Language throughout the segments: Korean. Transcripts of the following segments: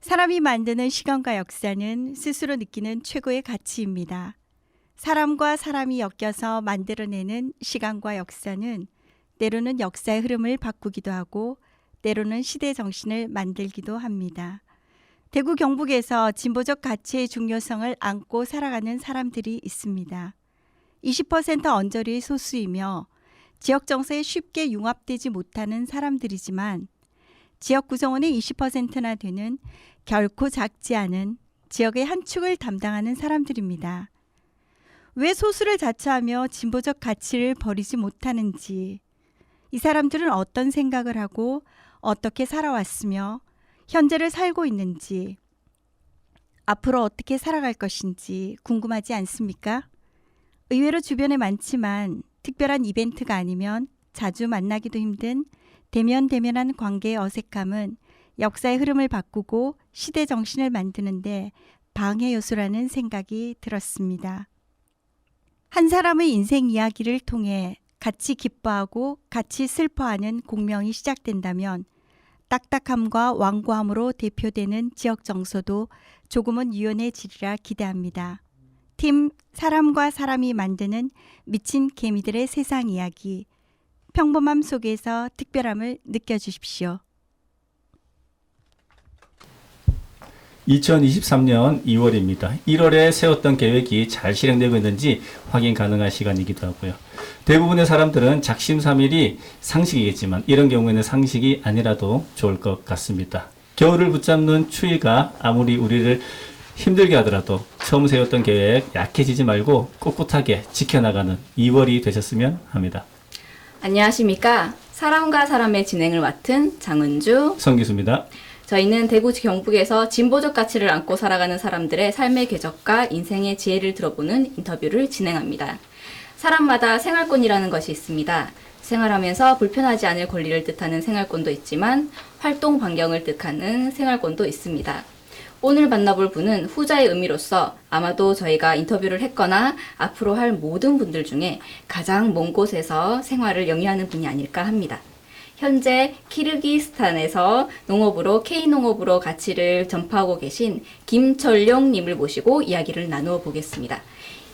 사람이 만드는 시간과 역사는 스스로 느끼는 최고의 가치입니다. 사람과 사람이 엮여서 만들어내는 시간과 역사는 때로는 역사의 흐름을 바꾸기도 하고 때로는 시대 정신을 만들기도 합니다. 대구 경북에서 진보적 가치의 중요성을 안고 살아가는 사람들이 있습니다. 20% 언저리 소수이며 지역 정서에 쉽게 융합되지 못하는 사람들이지만 지역 구성원의 20%나 되는 결코 작지 않은 지역의 한 축을 담당하는 사람들입니다. 왜 소수를 자처하며 진보적 가치를 버리지 못하는지, 이 사람들은 어떤 생각을 하고 어떻게 살아왔으며 현재를 살고 있는지, 앞으로 어떻게 살아갈 것인지 궁금하지 않습니까? 의외로 주변에 많지만 특별한 이벤트가 아니면 자주 만나기도 힘든 대면대면한 관계의 어색함은 역사의 흐름을 바꾸고 시대 정신을 만드는데 방해 요소라는 생각이 들었습니다. 한 사람의 인생 이야기를 통해 같이 기뻐하고 같이 슬퍼하는 공명이 시작된다면 딱딱함과 완고함으로 대표되는 지역 정서도 조금은 유연해지리라 기대합니다. 팀 사람과 사람이 만드는 미친 개미들의 세상 이야기, 평범함 속에서 특별함을 느껴주십시오. 2023년 2월입니다. 1월에 세웠던 계획이 잘 실행되고 있는지 확인 가능한 시간이기도 하고요. 대부분의 사람들은 작심삼일이 상식이겠지만 이런 경우에는 상식이 아니라도 좋을 것 같습니다. 겨울을 붙잡는 추위가 아무리 우리를 힘들게 하더라도 처음 세웠던 계획 약해지지 말고 꿋꿋하게 지켜나가는 2월이 되셨으면 합니다. 안녕하십니까. 사람과 사람의 진행을 맡은 장은주, 성기수입니다. 저희는 대구 경북에서 진보적 가치를 안고 살아가는 사람들의 삶의 궤적과 인생의 지혜를 들어보는 인터뷰를 진행합니다. 사람마다 생활권이라는 것이 있습니다. 생활하면서 불편하지 않을 권리를 뜻하는 생활권도 있지만 활동 반경을 뜻하는 생활권도 있습니다. 오늘 만나볼 분은 후자의 의미로서 아마도 저희가 인터뷰를 했거나 앞으로 할 모든 분들 중에 가장 먼 곳에서 생활을 영위하는 분이 아닐까 합니다. 현재 키르기스탄에서 농업으로 K농업으로 가치를 전파하고 계신 김철용 님을 모시고 이야기를 나누어 보겠습니다.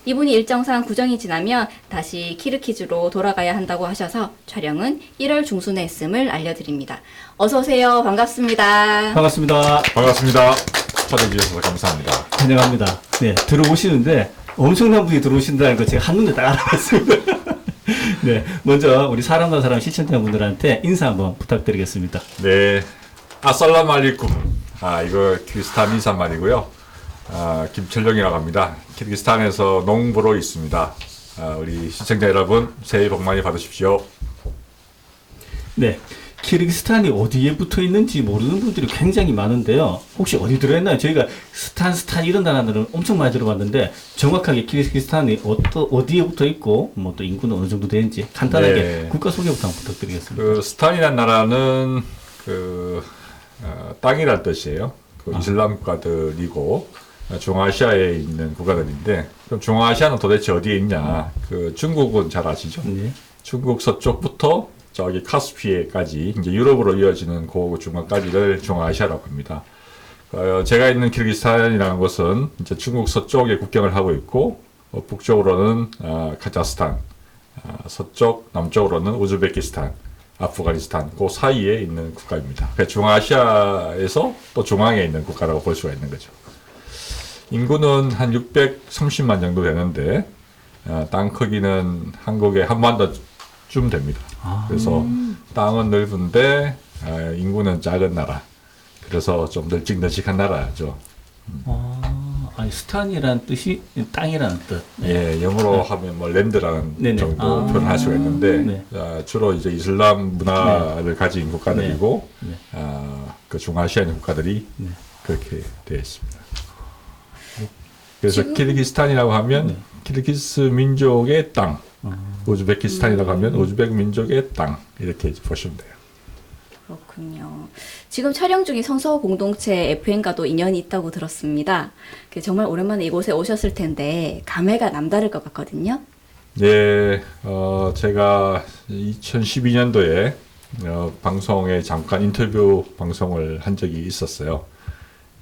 이분이 일정상 구정이 지나면 다시 키르키즈로 돌아가야 한다고 하셔서 촬영은 1월 중순에 했음을 알려드립니다. 어서 오세요. 반갑습니다. 반갑습니다. 반갑습니다. 초대해주셔서 감사합니다. 환영합니다. 네, 들어오시는데 엄청난 분이 들어오신다는 거 제가 한눈에 딱 알아봤습니다. 네, 먼저 우리 사람과 사람 시청자분들한테 인사 한번 부탁드리겠습니다. 네, 아살람 알리쿰. 이거 키르기스탄 인사말이고요. 김철용이라고 합니다. 키르기스탄에서 농부로 있습니다. 우리 시청자 여러분, 새해 복 많이 받으십시오. 네, 키르기스탄이 어디에 붙어 있는지 모르는 분들이 굉장히 많은데요. 혹시 어디 들어있나요? 저희가 스탄 이런 단어들은 엄청 많이 들어봤는데 정확하게 키르기스탄이 어디에 붙어 있고 뭐 또 인구는 어느 정도 되는지 간단하게 네. 국가 소개부터 한번 부탁드리겠습니다. 그 스탄이라는 나라는 땅이란 뜻이에요. 이슬람 국가들이고 중앙아시아에 있는 국가들인데 그럼 중앙아시아는 도대체 어디에 있냐? 중국은 잘 아시죠? 네. 중국 서쪽부터 저기 카스피해까지 이제 유럽으로 이어지는 그 중간까지를 중앙아시아라고 합니다. 제가 있는 키르기스탄이라는 곳은 이제 중국 서쪽에 국경을 하고 있고 북쪽으로는 카자흐스탄, 서쪽 남쪽으로는 우즈베키스탄, 아프가니스탄 그 사이에 있는 국가입니다. 그러니까 중앙아시아에서 또 중앙에 있는 국가라고 볼 수가 있는 거죠. 인구는 한 630만 정도 되는데 땅 크기는 한국의 한반도쯤 됩니다. 그래서 땅은 넓은데 인구는 작은 나라. 그래서 좀 널찍널찍한 나라죠. 아니 스탄이라는 뜻이 땅이라는 뜻. 네. 예, 영어로 하면 뭐 랜드라는 네네. 정도 표현할 수가 있는데 네. 주로 이제 이슬람 문화를 가진 국가들이고 네. 그 중아시아 있는 국가들이 네. 그렇게 되어 있습니다. 그래서 키르기스탄이라고 하면 키르기스 민족의 땅, 우즈베키스탄이라고 하면 우즈베크 민족의 땅 이렇게 보시면 돼요. 그렇군요. 지금 촬영 중인 성서 공동체 FN과도 인연이 있다고 들었습니다. 정말 오랜만에 이곳에 오셨을 텐데 감회가 남다를 것 같거든요. 예, 제가 2012년도에 방송에 잠깐 인터뷰 방송을 한 적이 있었어요.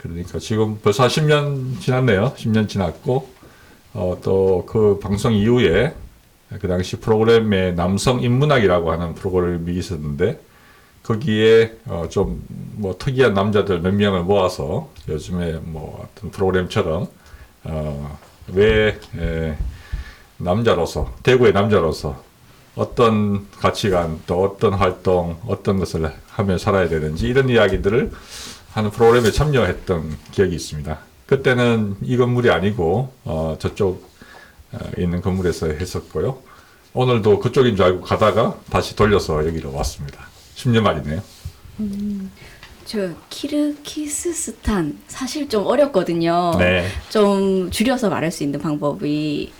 그러니까 지금 벌써 한 10년 지났네요. 10년 지났고, 또 그 방송 이후에 그 당시 프로그램에 남성 인문학이라고 하는 프로그램이 있었는데, 거기에 좀 뭐 특이한 남자들 몇 명을 모아서 요즘에 뭐 어떤 프로그램처럼 왜 남자로서, 대구의 남자로서 어떤 가치관, 또 어떤 활동, 어떤 것을 하며 살아야 되는지 이런 이야기들을 하는 프로그램에 참여했던 기억이 있습니다. 그때는 이 건물이 아니고 저쪽 있는 건물에서 했었고요. 오늘도 그쪽인 줄 알고 가다가 다시 돌려서 여기로 왔습니다. 10년 만이네요. 저 키르기스스탄 사실 좀 어렵거든요. 네. 좀 줄여서 말할 수 있는 방법이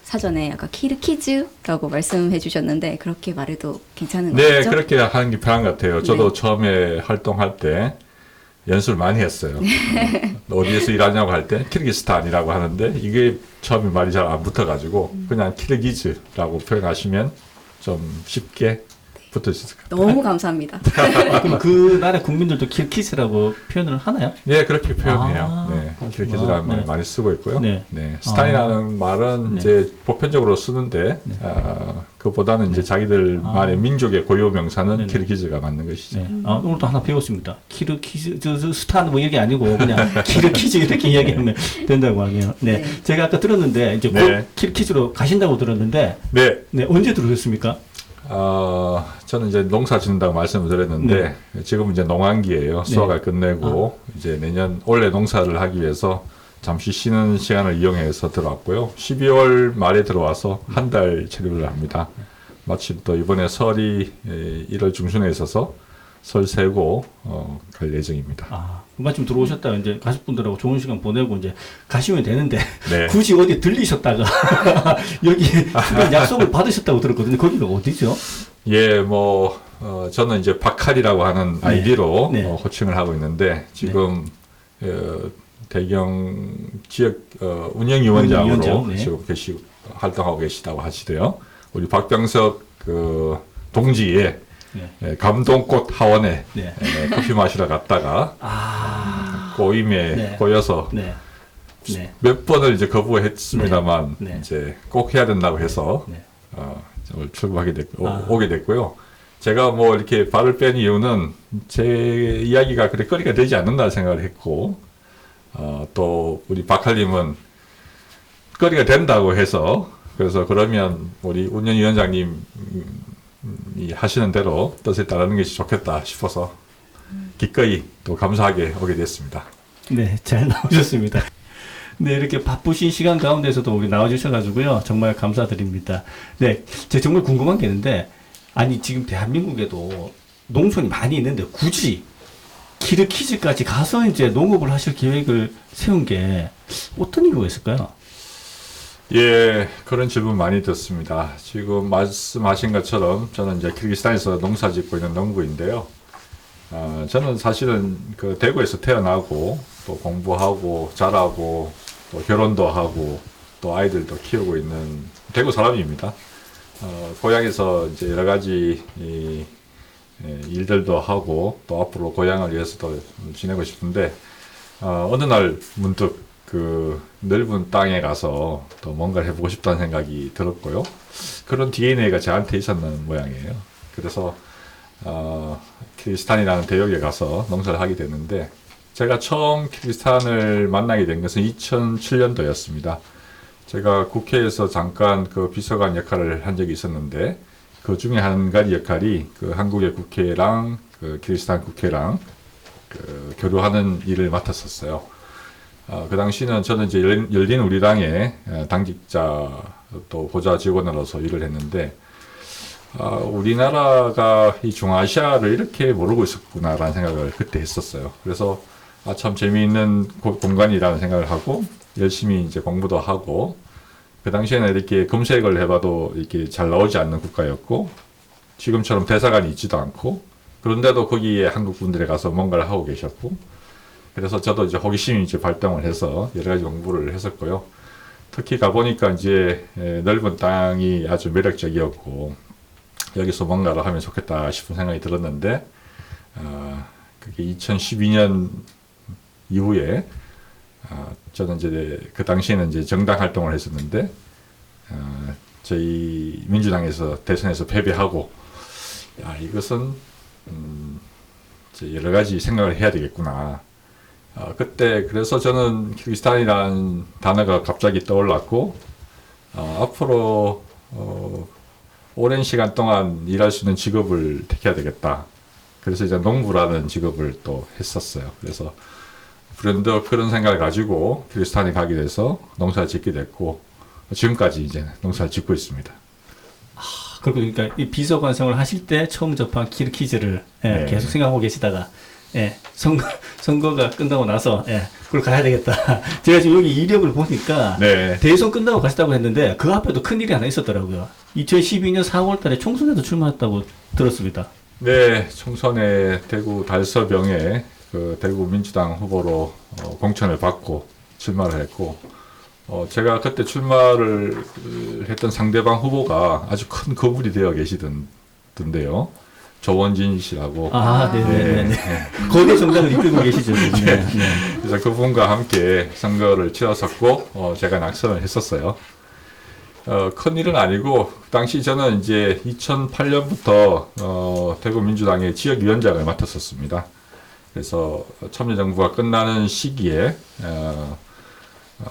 사전에 아까 키르키즈라고 말씀해 주셨는데 그렇게 말해도 괜찮은 네, 거죠? 그렇게 하는 게 편한 것 같아요. 저도 네. 처음에 활동할 때 연습을 많이 했어요. 어디에서 일하냐고 할 때 키르기스탄이라고 하는데 이게 처음에 말이 잘 안 붙어가지고 그냥 키르기즈라고 표현하시면 좀 쉽게 붙을 수 있을 것 같아요. 너무 감사합니다. 그럼 그 나라 국민들도 키르키즈라고 표현을 하나요? 네, 그렇게 표현해요. 아, 네, 그렇구나. 키르기즈라는 말 네. 많이 쓰고 있고요. 네. 네, 스탄이라는 말은 네. 이제 보편적으로 쓰는데 그보다는 이제 자기들만의 민족의 고유 명사는 네네. 키르기즈가 맞는 것이죠. 네. 오늘도 하나 배웠습니다. 키르키즈, 스탄 뭐 이게 아니고 그냥 키르키즈 이렇게 이야기하면 된다고 하네요. 네. 네. 제가 아까 들었는데 이제 곧 네. 키르키즈로 가신다고 들었는데 네, 네, 언제 들으셨습니까? 저는 이제 농사 짓는다고 말씀을 드렸는데 지금 이제 농한기예요. 네. 수확을 끝내고 이제 올해 농사를 하기 위해서 잠시 쉬는 시간을 이용해서 들어왔고요. 12월 말에 들어와서 한 달 체류를 합니다. 마침 또 이번에 설이 1월 중순에 있어서 설 세고 갈 예정입니다. 마침 들어오셨다가 이제 가족분들하고 좋은 시간 보내고 이제 가시면 되는데 네. 굳이 어디 들리셨다가 여기 그런 약속을 받으셨다고 들었거든요. 거기가 어디죠? 예, 저는 이제 박칼이라고 하는 아이디로 네. 호칭을 하고 있는데 지금 대경 지역 운영위원장으로 운영위원장, 네. 지금 활동하고 계시다고 하시대요. 우리 박병석 그 동지의 네. 감동꽃 하원에 네. 커피 마시러 갔다가 꼬임에 네. 꼬여서 네. 네. 몇 번을 이제 거부했습니다만 네. 네. 이제 꼭 해야 된다고 해서 네. 오늘 출국하게 됐고 오게 됐고요. 제가 뭐 이렇게 발을 뺀 이유는 제 이야기가 그래 거리가 되지 않는다 생각을 했고 또 우리 박할님은 거리가 된다고 해서 그래서 그러면 우리 운영위원장님이 하시는 대로 뜻에 따르는 것이 좋겠다 싶어서 기꺼이 또 감사하게 오게 됐습니다. 네, 잘 나오셨습니다. 네, 이렇게 바쁘신 시간 가운데서도 우리 나와주셔가지고요. 정말 감사드립니다. 네, 제가 정말 궁금한 게 있는데, 아니, 지금 대한민국에도 농촌이 많이 있는데, 굳이 키르키즈까지 가서 이제 농업을 하실 계획을 세운 게 어떤 이유가 있을까요? 예, 그런 질문 많이 듣습니다. 지금 말씀하신 것처럼 저는 이제 키르기스탄에서 농사 짓고 있는 농부인데요. 저는 사실은 그 대구에서 태어나고 또 공부하고 자라고 또 결혼도 하고 또 아이들도 키우고 있는 대구 사람입니다. 고향에서 이제 여러 가지 일들도 하고 또 앞으로 고향을 위해서도 지내고 싶은데 어느 날 문득 그 넓은 땅에 가서 또 뭔가를 해보고 싶다는 생각이 들었고요. 그런 DNA가 저한테 있었는 모양이에요. 그래서 키르기스탄이라는 대역에 가서 농사를 하게 됐는데 제가 처음 키르기스탄을 만나게 된 것은 2007년도였습니다. 제가 국회에서 잠깐 그 비서관 역할을 한 적이 있었는데 그 중에 한 가지 역할이 그 한국의 국회랑 그 키르기스탄 국회랑 그 교류하는 일을 맡았었어요. 그 당시는 저는 이제 열린 우리당의 당직자 또 보좌 직원으로서 일을 했는데 우리나라가 이 중아시아를 이렇게 모르고 있었구나라는 생각을 그때 했었어요. 그래서 참 재미있는 공간이라는 생각을 하고 열심히 이제 공부도 하고 그 당시에는 이렇게 검색을 해봐도 이렇게 잘 나오지 않는 국가였고 지금처럼 대사관이 있지도 않고 그런데도 거기에 한국 분들이 가서 뭔가를 하고 계셨고 그래서 저도 이제 호기심이 이제 발동을 해서 여러 가지 공부를 했었고요. 특히 가보니까 이제 넓은 땅이 아주 매력적이었고 여기서 뭔가를 하면 좋겠다 싶은 생각이 들었는데 그게 2012년 이후에 저는 이제 그 당시에는 이제 정당 활동을 했었는데 저희 민주당에서 대선에서 패배하고 야 이것은 이제 여러 가지 생각을 해야 되겠구나. 그때 그래서 저는 키르기스탄이라는 단어가 갑자기 떠올랐고 앞으로 오랜 시간 동안 일할 수 있는 직업을 택해야 되겠다. 그래서 이제 농부라는 직업을 또 했었어요. 그래서 브랜드 그런 생각을 가지고 키르기스탄에 가게 돼서 농사를 짓게 됐고 지금까지 이제 농사를 짓고 있습니다. 그러니까 이 비서관 생활을 하실 때 처음 접한 키르키즈를 네. 계속 생각하고 계시다가 선거가 끝나고 나서 그걸 가야 되겠다. 제가 지금 여기 이력을 보니까 네. 대선 끝나고 가셨다고 했는데 그 앞에도 큰 일이 하나 있었더라고요. 2012년 4월 달에 총선에도 출마했다고 들었습니다. 네, 총선에 대구 달서병에 그 대구 민주당 후보로 공천을 받고 출마를 했고 제가 그때 출마를 했던 상대방 후보가 아주 큰 거물이 되어 계시던데요. 조원진 씨라고. 네네네. 거대 정당을 이끌고 계시죠. 네. 그래서 그분과 함께 선거를 치렀었고, 제가 낙선을 했었어요. 큰 일은 아니고, 그 당시 저는 이제 2008년부터, 대구 민주당의 지역위원장을 맡았었습니다. 그래서 참여정부가 끝나는 시기에,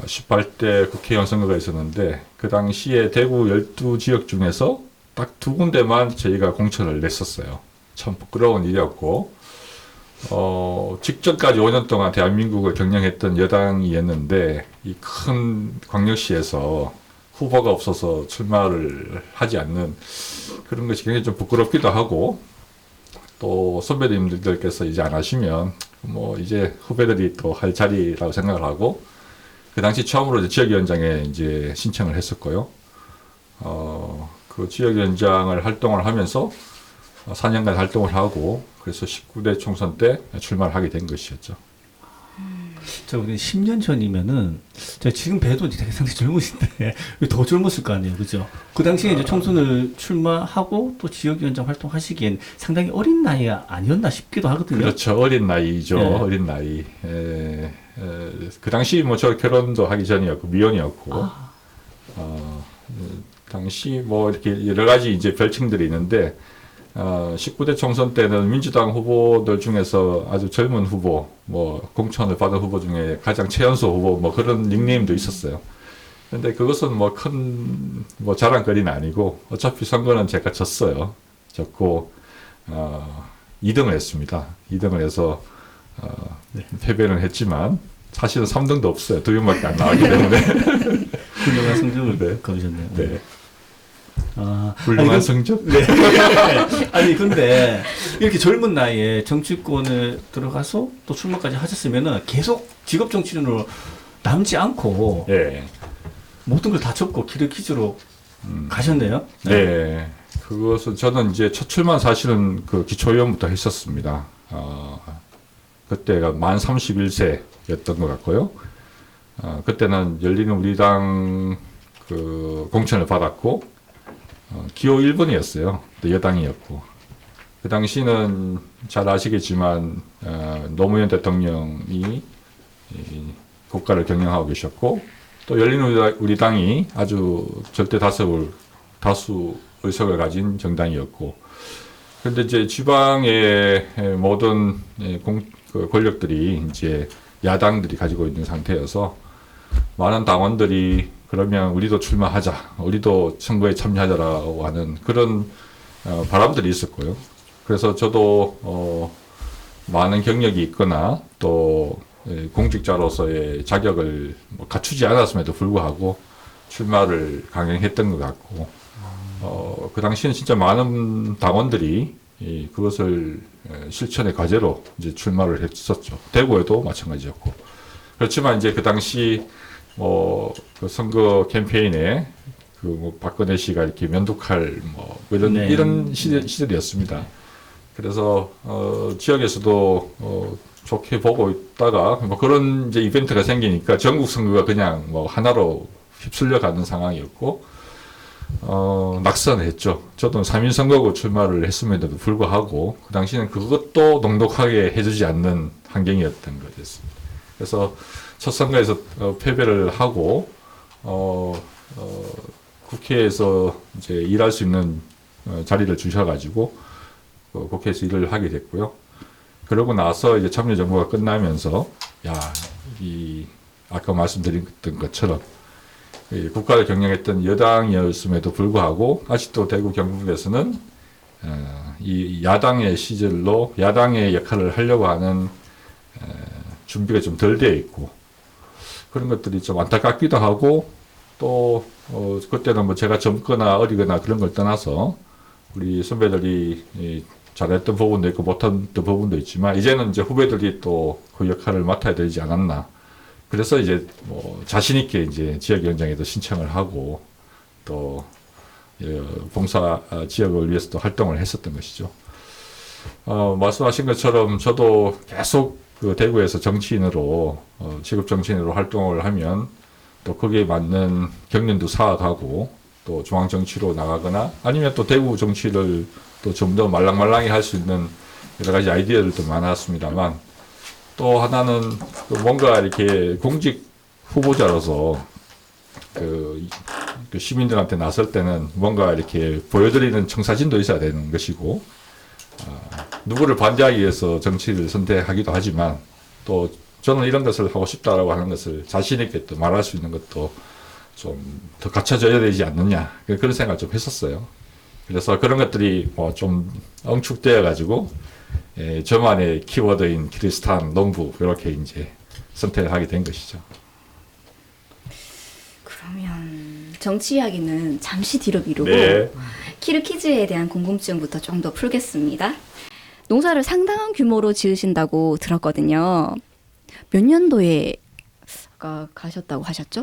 18대 국회의원 선거가 있었는데, 그 당시에 대구 12지역 중에서 딱 2군데만 저희가 공천을 냈었어요. 참 부끄러운 일이었고, 직전까지 5년 동안 대한민국을 경영했던 여당이었는데, 이 큰 광역시에서 후보가 없어서 출마를 하지 않는 그런 것이 굉장히 좀 부끄럽기도 하고, 또 선배님들께서 이제 안 하시면, 이제 후배들이 또 할 자리라고 생각을 하고, 그 당시 처음으로 이제 지역위원장에 이제 신청을 했었고요. 그 지역위원장을 활동을 하면서 4년간 활동을 하고 그래서 19대 총선 때 출마를 하게 된 것이었죠. 저 10년 전이면은 제가 지금 봬도 되게 상당히 젊으신데 더 젊었을 거 아니에요, 그죠? 그 당시에 이제 총선을 출마하고 또 지역위원장 활동하시기엔 상당히 어린 나이 아니었나 싶기도 하거든요. 그렇죠, 어린 나이죠, 네. 어린 나이. 그 당시 저 결혼도 하기 전이었고 미혼이었고. 당시 이렇게 여러 가지 이제 별칭들이 있는데, 19대 총선 때는 민주당 후보들 중에서 아주 젊은 후보, 공천을 받은 후보 중에 가장 최연소 후보, 그런 닉네임도 있었어요. 근데 그것은 큰, 자랑거리는 아니고, 어차피 선거는 제가 졌어요. 졌고, 2등을 했습니다. 2등을 해서, 패배는 했지만, 사실은 3등도 없어요. 2명밖에 안 나왔기 때문에. 훌륭한 성적을 네. 거두셨네요. 네. 아, 훌륭한 아니, 성적? 네. 아니 근데 이렇게 젊은 나이에 정치권에 들어가서 또 출마까지 하셨으면은 계속 직업 정치인으로 남지 않고 예. 모든 걸 다 접고 키르키즈로 가셨네요. 네. 그것은 저는 이제 첫 출마는 사실은 그 기초의원부터 했었습니다. 그때가 만 31세였던 것 같고요. 그때는 열리는 우리당 그 공천을 받았고, 기호 1번이었어요. 여당이었고. 그 당시는 잘 아시겠지만, 노무현 대통령이 이 국가를 경영하고 계셨고, 또 열리는 우리 당이 아주 절대 다수 의석을 가진 정당이었고, 그런데 이제 지방의 모든 권력들이 이제 야당들이 가지고 있는 상태여서 많은 당원들이 그러면 우리도 출마하자, 우리도 선거에 참여하자라고 하는 그런 바람들이 있었고요. 그래서 저도 많은 경력이 있거나 또 공직자로서의 자격을 갖추지 않았음에도 불구하고 출마를 강행했던 것 같고, 그 당시에는 진짜 많은 당원들이 그것을 실천의 과제로 이제 출마를 했었죠. 대구에도 마찬가지였고. 그렇지만 이제 그 당시 그 선거 캠페인에 박근혜 씨가 이렇게 면도칼 이런 시절이었습니다. 그래서 지역에서도 좋게 보고 있다가 그런 이제 이벤트가 생기니까 전국 선거가 그냥 하나로 휩쓸려 가는 상황이었고, 낙선을 했죠. 저도 3인 선거구 출마를 했음에도 불구하고 그 당시에는 그것도 넉넉하게 해주지 않는 환경이었던 거였습니다. 그래서 첫 선거에서 패배를 하고 국회에서 이제 일할 수 있는 자리를 주셔가지고 국회에서 일을 하게 됐고요. 그러고 나서 이제 참여정부가 끝나면서 이 아까 말씀드렸던 것처럼 이 국가를 경영했던 여당이었음에도 불구하고 아직도 대구 경북에서는 이 야당의 시절로 야당의 역할을 하려고 하는 준비가 좀 덜 되어 있고 그런 것들이 좀 안타깝기도 하고 또 그때는 뭐 제가 젊거나 어리거나 그런 걸 떠나서 우리 선배들이 잘했던 부분도 있고 못했던 부분도 있지만 이제는 이제 후배들이 또 그 역할을 맡아야 되지 않았나. 그래서 이제 뭐 자신 있게 이제 지역위원장에도 신청을 하고 또 봉사 지역을 위해서도 활동을 했었던 것이죠. 말씀하신 것처럼 저도 계속 그 대구에서 정치인으로 직업 정치인으로 활동을 하면 또 거기에 맞는 경륜도 쌓아가고 또 중앙 정치로 나가거나 아니면 또 대구 정치를 또 좀 더 말랑말랑히 할 수 있는 여러 가지 아이디어들도 많았습니다만 또 하나는 뭔가 이렇게 공직 후보자로서 그 시민들한테 나설 때는 뭔가 이렇게 보여드리는 청사진도 있어야 되는 것이고 누구를 반대하기 위해서 정치를 선택하기도 하지만 또 저는 이런 것을 하고 싶다라고 하는 것을 자신 있게 또 말할 수 있는 것도 좀 더 갖춰져야 되지 않느냐 그런 생각을 좀 했었어요. 그래서 그런 것들이 뭐 좀 엉축되어 가지고 저만의 키워드인 키르기스탄 농부 이렇게 이제 선택을 하게 된 것이죠. 그러면 정치 이야기는 잠시 뒤로 미루고 네. 키르키즈에 대한 궁금증부터 좀 더 풀겠습니다. 농사를 상당한 규모로 지으신다고 들었거든요. 몇 년도에 아까 가셨다고 하셨죠?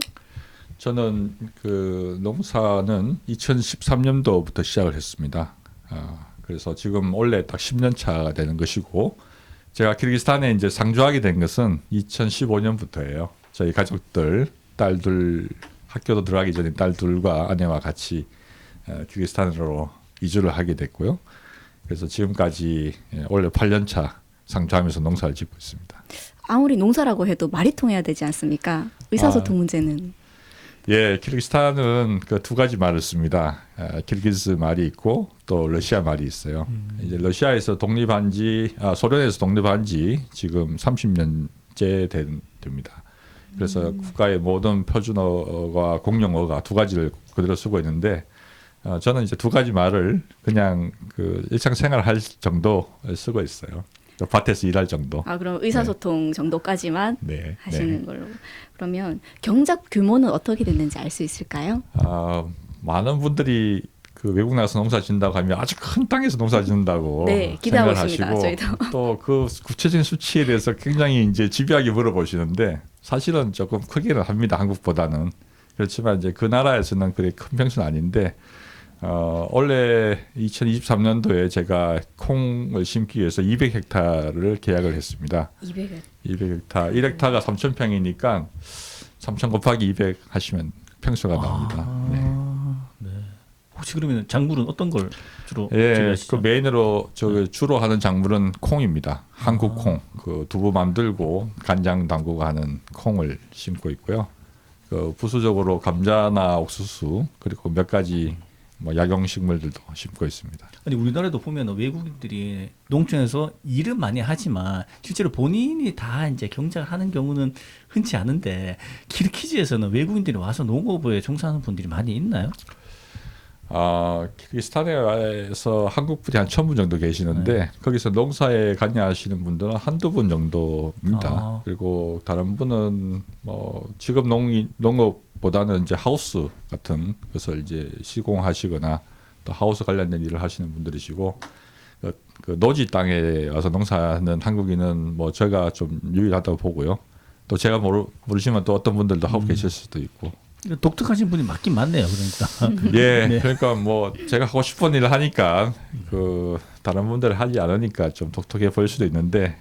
저는 그 농사는 2013년도부터 시작을 했습니다. 그래서 지금 올해 딱 10년 차가 되는 것이고 제가 키르기스탄에 이제 상주하게 된 것은 2015년부터예요. 저희 가족들 딸들 학교도 들어가기 전에 딸들과 아내와 같이 키르기스탄으로 이주를 하게 됐고요. 그래서 지금까지 올해 8년 차 상주하면서 농사를 짓고 있습니다. 아무리 농사라고 해도 말이 통해야 되지 않습니까? 의사소통 문제는. 예, 키르기스탄은 그 두 가지 말을 씁니다. 키르기즈 말이 있고 또 러시아 말이 있어요. 이제 러시아에서 독립한 지, 소련에서 독립한 지 지금 30년째 됩니다. 그래서 국가의 모든 표준어와 공용어가 두 가지를 그대로 쓰고 있는데 저는 이제 두 가지 말을 그냥 그 일상생활 할 정도 쓰고 있어요. 밭에서 일할 정도. 그럼 의사소통 정도까지만 네. 하시는 네. 걸로. 그러면 경작 규모는 어떻게 됐는지 알 수 있을까요? 많은 분들이 그 외국 나가서 농사 짓는다고 하면 아주 큰 땅에서 농사 짓는다고 네, 기대하고 생각을 있습니다. 하시고 저희도. 또 그 구체적인 수치에 대해서 굉장히 이제 집요하게 물어보시는데 사실은 조금 크기는 합니다. 한국보다는. 그렇지만 이제 그 나라에서는 그렇게 큰 평수는 아닌데 원래 2023년도에 제가 콩을 심기 위해서 200헥타를 계약을 했습니다. 200헥타. 1헥타가 3,000평이니까 3,000 곱하기 200 하시면 평수가 나옵니다. 네. 혹시 그러면 작물은 어떤 걸 주로 예, 재배하시죠? 그 메인으로 주로 하는 작물은 콩입니다. 한국 콩, 그 두부 만들고 간장 담그고 하는 콩을 심고 있고요. 그 부수적으로 감자나 옥수수 그리고 몇 가지 뭐 약용식물들도 심고 있습니다. 아니 우리나라도 보면 외국인들이 농촌에서 일은 많이 하지만 실제로 본인이 다 이제 경작을 하는 경우는 흔치 않은데 키르기즈에서는 외국인들이 와서 농업에 종사하는 분들이 많이 있나요? 키르기스탄에서 한국 분이 한 1,000분 정도 계시는데 거기서 농사에 관여하시는 분들은 한두 분 정도입니다. 그리고 다른 분은 뭐 직업 농업보다는 이제 하우스 같은 것을 이제 시공하시거나 또 하우스 관련된 일을 하시는 분들이시고 그 노지 땅에 와서 농사하는 한국인은 뭐 제가 좀 유일하다고 보고요. 또 제가 모르시면 또 어떤 분들도 하고 계실 수도 있고. 독특하신 분이 맞긴 맞네요. 그러니까. 예, 네. 그러니까 뭐 제가 하고 싶은 일을 하니까 그 다른 분들 하지 않으니까 좀 독특해 보일 수도 있는데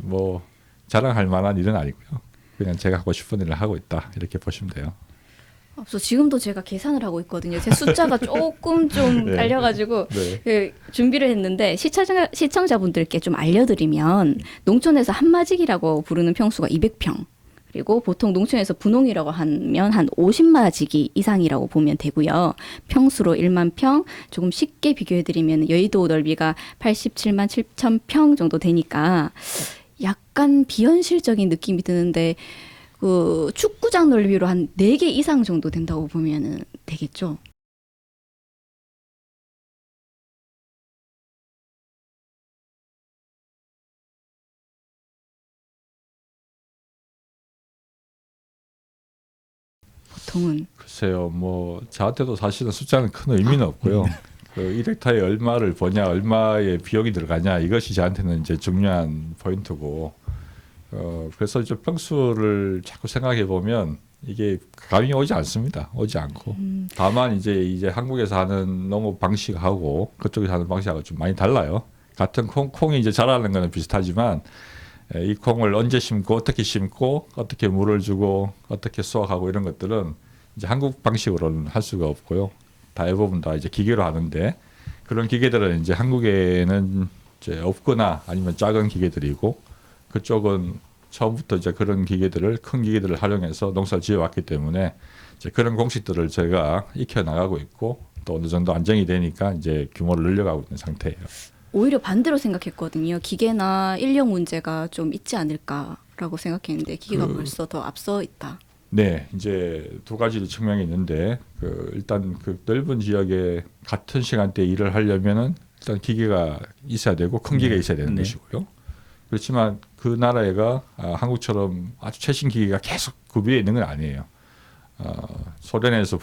뭐 자랑할 만한 일은 아니고요. 그냥 제가 하고 싶은 일을 하고 있다 이렇게 보시면 돼요. 앞서 지금도 제가 계산을 하고 있거든요. 제 숫자가 조금 좀 네. 딸려가지고 네. 준비를 했는데 시청자분들께 좀 알려드리면 농촌에서 한마지기라고 부르는 평수가 200평. 그리고 보통 농촌에서 분홍이라고 하면 한 50마지기 이상이라고 보면 되고요. 평수로 1만 평, 조금 쉽게 비교해드리면 여의도 넓이가 87만 7천 평 정도 되니까 약간 비현실적인 느낌이 드는데 그 축구장 넓이로 한 4개 이상 정도 된다고 보면 되겠죠. 보통은 글쎄요, 뭐 저한테도 사실은 숫자는 큰 의미는 없고요. 그 1헥타에 얼마를 버냐, 얼마의 비용이 들어가냐 이것이 저한테는 이제 중요한 포인트고, 그래서 이제 평수를 자꾸 생각해 보면 이게 감이 오지 않습니다. 오지 않고. 다만 이제 한국에서 하는 농업 방식하고 그쪽에서 하는 방식하고 좀 많이 달라요. 같은 콩이 이제 자라는 거는 비슷하지만 이 콩을 언제 심고 어떻게 물을 주고 어떻게 수확하고 이런 것들은 이제 한국 방식으로는 할 수가 없고요. 대부분 다 이제 기계로 하는데 그런 기계들은 이제 한국에는 이제 없거나 아니면 작은 기계들이고 그쪽은 처음부터 이제 그런 기계들을 큰 기계들을 활용해서 농사를 지어왔기 때문에 이제 그런 공식들을 제가 익혀 나가고 있고 또 어느 정도 안정이 되니까 이제 규모를 늘려가고 있는 상태예요. 오히려 반대로 생각했거든요. 기계나 인력 문제가 좀 있지 않을까라고 생각했는데 기계가 벌써 더 앞서 있다. 네, 이제 두 가지 측면이 있는데 일단 그 넓은 지역에 같은 시간대에 일을 하려면은 일단 기계가 있어야 되고 큰 기계가 있어야 되는 것이고요. 그렇지만 그 나라가 한국처럼 아주 최신 기계가 계속 구비되어 있는 건 아니에요. 소련에서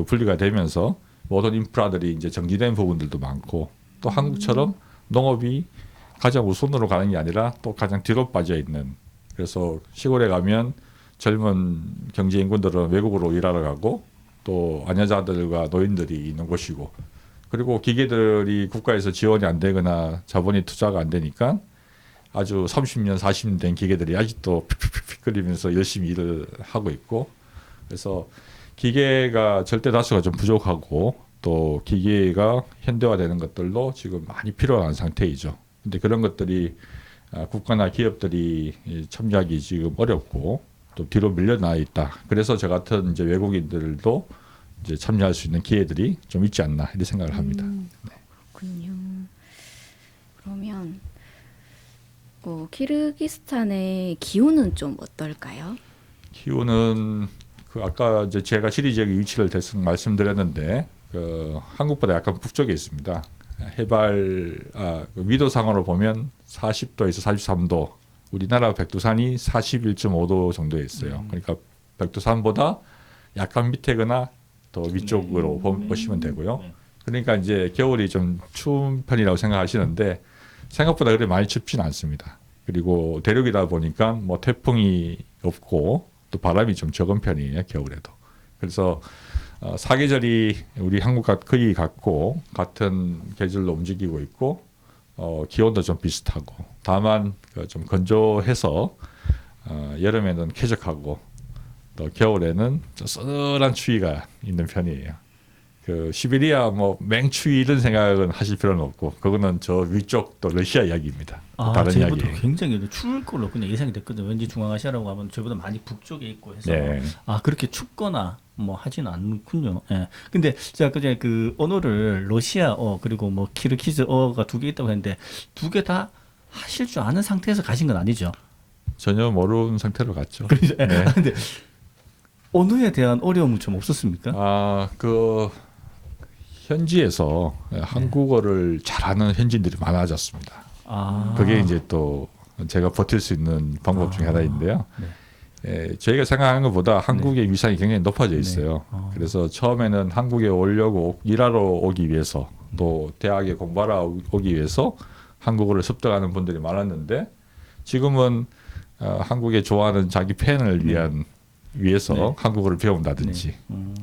분리가 되면서 모든 인프라들이 이제 정지된 부분들도 많고 또 한국처럼 농업이 가장 우선으로 가는 게 아니라 또 가장 뒤로 빠져 있는, 그래서 시골에 가면 젊은 경제 인구들은 외국으로 일하러 가고 또 아녀자들과 노인들이 있는 곳이고, 그리고 기계들이 국가에서 지원이 안 되거나 자본이 투자가 안 되니까 아주 30년 40년 된 기계들이 아직도 픽픽픽 거리면서 열심히 일을 하고 있고, 그래서 기계가 절대 다수가 좀 부족하고 또 기계가 현대화되는 것들도 지금 많이 필요한 상태이죠. 근데 그런 것들이 국가나 기업들이 참여하기 지금 어렵고 또 뒤로 밀려나 있다. 그래서 저 같은 이제 외국인들도 이제 참여할 수 있는 기회들이 좀 있지 않나 이렇게 생각을 합니다. 네. 그렇군요. 그러면 키르기스탄의 기후는 좀 어떨까요? 기후는 아까 이제 제가 지리적인 위치를 대충 말씀드렸는데 한국보다 약간 북쪽에 있습니다. 해발 위도상으로 보면 40도에서 43도. 우리나라 백두산이 41.5도 정도에 있어요. 그러니까 백두산보다 약간 밑에거나 더 위쪽으로 보시면 되고요. 그러니까 이제 겨울이 좀 추운 편이라고 생각하시는데 생각보다 그렇게 많이 춥지는 않습니다. 그리고 대륙이다 보니까 뭐 태풍이 없고 또 바람이 좀 적은 편이에요, 겨울에도. 그래서 사계절이 우리 한국과 거의 같고 같은 계절로 움직이고 있고 기온도 좀 비슷하고, 다만 좀 건조해서 여름에는 쾌적하고 또 겨울에는 좀 씁쓸한 추위가 있는 편이에요. 시베리아 뭐 맹추위 이런 생각은 하실 필요는 없고 그거는 저 위쪽 또 러시아 이야기입니다. 다른 저희보다 이야기예요. 굉장히 추울 걸로 그냥 예상이 됐거든요. 왠지 중앙아시아라고 하면 저희보다 많이 북쪽에 있고 해서 네. 그렇게 춥거나 뭐 하지는 않군요. 예. 근데 제가 그전에 그 언어를 러시아어 그리고 뭐 키르기즈어가 2개 있다고 했는데 2개 다 하실 줄 아는 상태에서 가신 건 아니죠? 전혀 모르는 상태로 갔죠. 그렇죠. 네. 근데 언어에 대한 어려움은 좀 없었습니까? 현지에서 한국어를 잘하는 현지인들이 많아졌습니다. 그게 이제 또 제가 버틸 수 있는 방법 중에 하나인데요. 저희가 생각하는 것보다 한국의 위상이 굉장히 높아져 있어요. 그래서 처음에는 한국에 일하러 오기 위해서 또 대학에 공부하러 오기 위해서 한국어를 습득하는 분들이 많았는데 지금은 한국에 좋아하는 자기 팬을 위해서 한국어를 배운다든지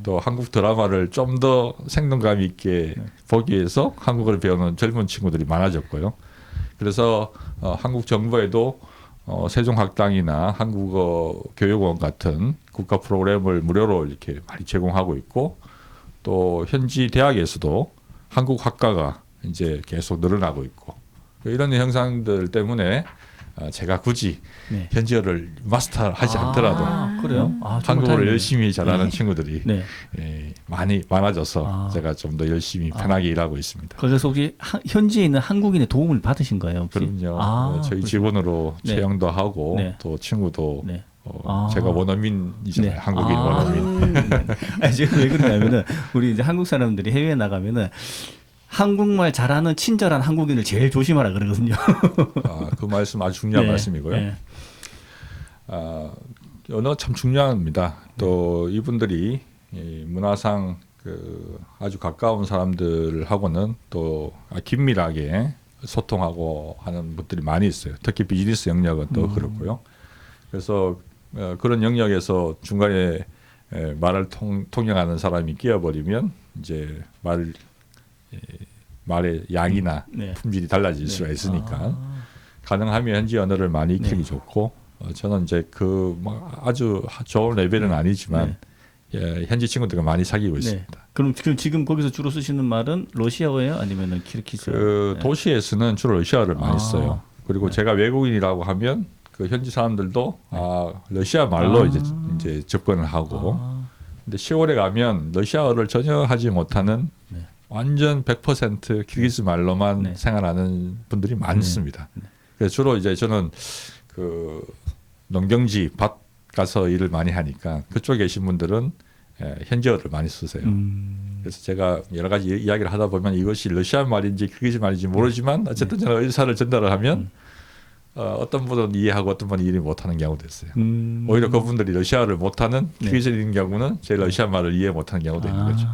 또 한국 드라마를 좀 더 생동감 있게 보기 위해서 한국어를 배우는 젊은 친구들이 많아졌고요. 그래서 한국 정부에도 세종학당이나 한국어 교육원 같은 국가 프로그램을 무료로 이렇게 많이 제공하고 있고 또 현지 대학에서도 한국 학과가 이제 계속 늘어나고 있고 이런 현상들 때문에 제가 굳이 네. 현지어를 마스터하지 않더라도 그래요? 정말 한국어를 다행이네요. 열심히 잘하는 네. 친구들이 네. 많아져서 제가 좀 더 열심히 편하게 일하고 있습니다. 그래서 혹시 현지에 있는 한국인의 도움을 받으신 거예요? 혹시? 그럼요. 저희 그렇죠. 직원으로 네. 채용도 하고 네. 또 친구도 네. 제가 원어민이잖아요. 네. 한국인 원어민. 아니, 지금 왜 그러냐면은 우리 이제 한국 사람들이 해외에 나가면은 한국말 잘하는 친절한 한국인을 제일 조심하라 그러거든요. 그 말씀 아주 중요한 네. 말씀이고요. 네. 언어 참 중요합니다. 또 이분들이 이 문화상 아주 가까운 사람들하고는 또 긴밀하게 소통하고 하는 분들이 많이 있어요. 특히 비즈니스 영역은 또 그렇고요. 그래서 그런 영역에서 중간에 말을 통역하는 사람이 끼어버리면 이제 말의 양이나 네. 품질이 달라질 네. 수가 있으니까 가능하면 현지 언어를 많이 익히기 좋고 저는 이제 아주 좋은 레벨은 아니지만 현지 친구들과 많이 사귀고 있습니다. 그럼 지금 거기서 주로 쓰시는 말은 러시아어예요? 아니면은 키르키스? 도시에서는 주로 러시아를 많이 써요. 그리고 제가 외국인이라고 하면 그 현지 사람들도 러시아 말로 이제 접근을 하고 근데 시골에 가면 러시아어를 전혀 하지 못하는 완전 100% 키르기스 말로만 생활하는 분들이 많습니다. 그래서 주로 이제 저는 그 농경지 밭 가서 일을 많이 하니까 그쪽에 계신 분들은 현지어를 많이 쓰세요. 그래서 제가 여러 가지 이야기를 하다 보면 이것이 러시아 말인지 키르기스 말인지 모르지만 어쨌든 저는 의사를 전달을 하면 어떤 분은 이해하고 어떤 분은 이해 못하는 경우도 있어요. 오히려 그분들이 러시아를 못하는 키르기스인 경우는 제 러시아 말을 이해 못하는 경우도 있는 거죠.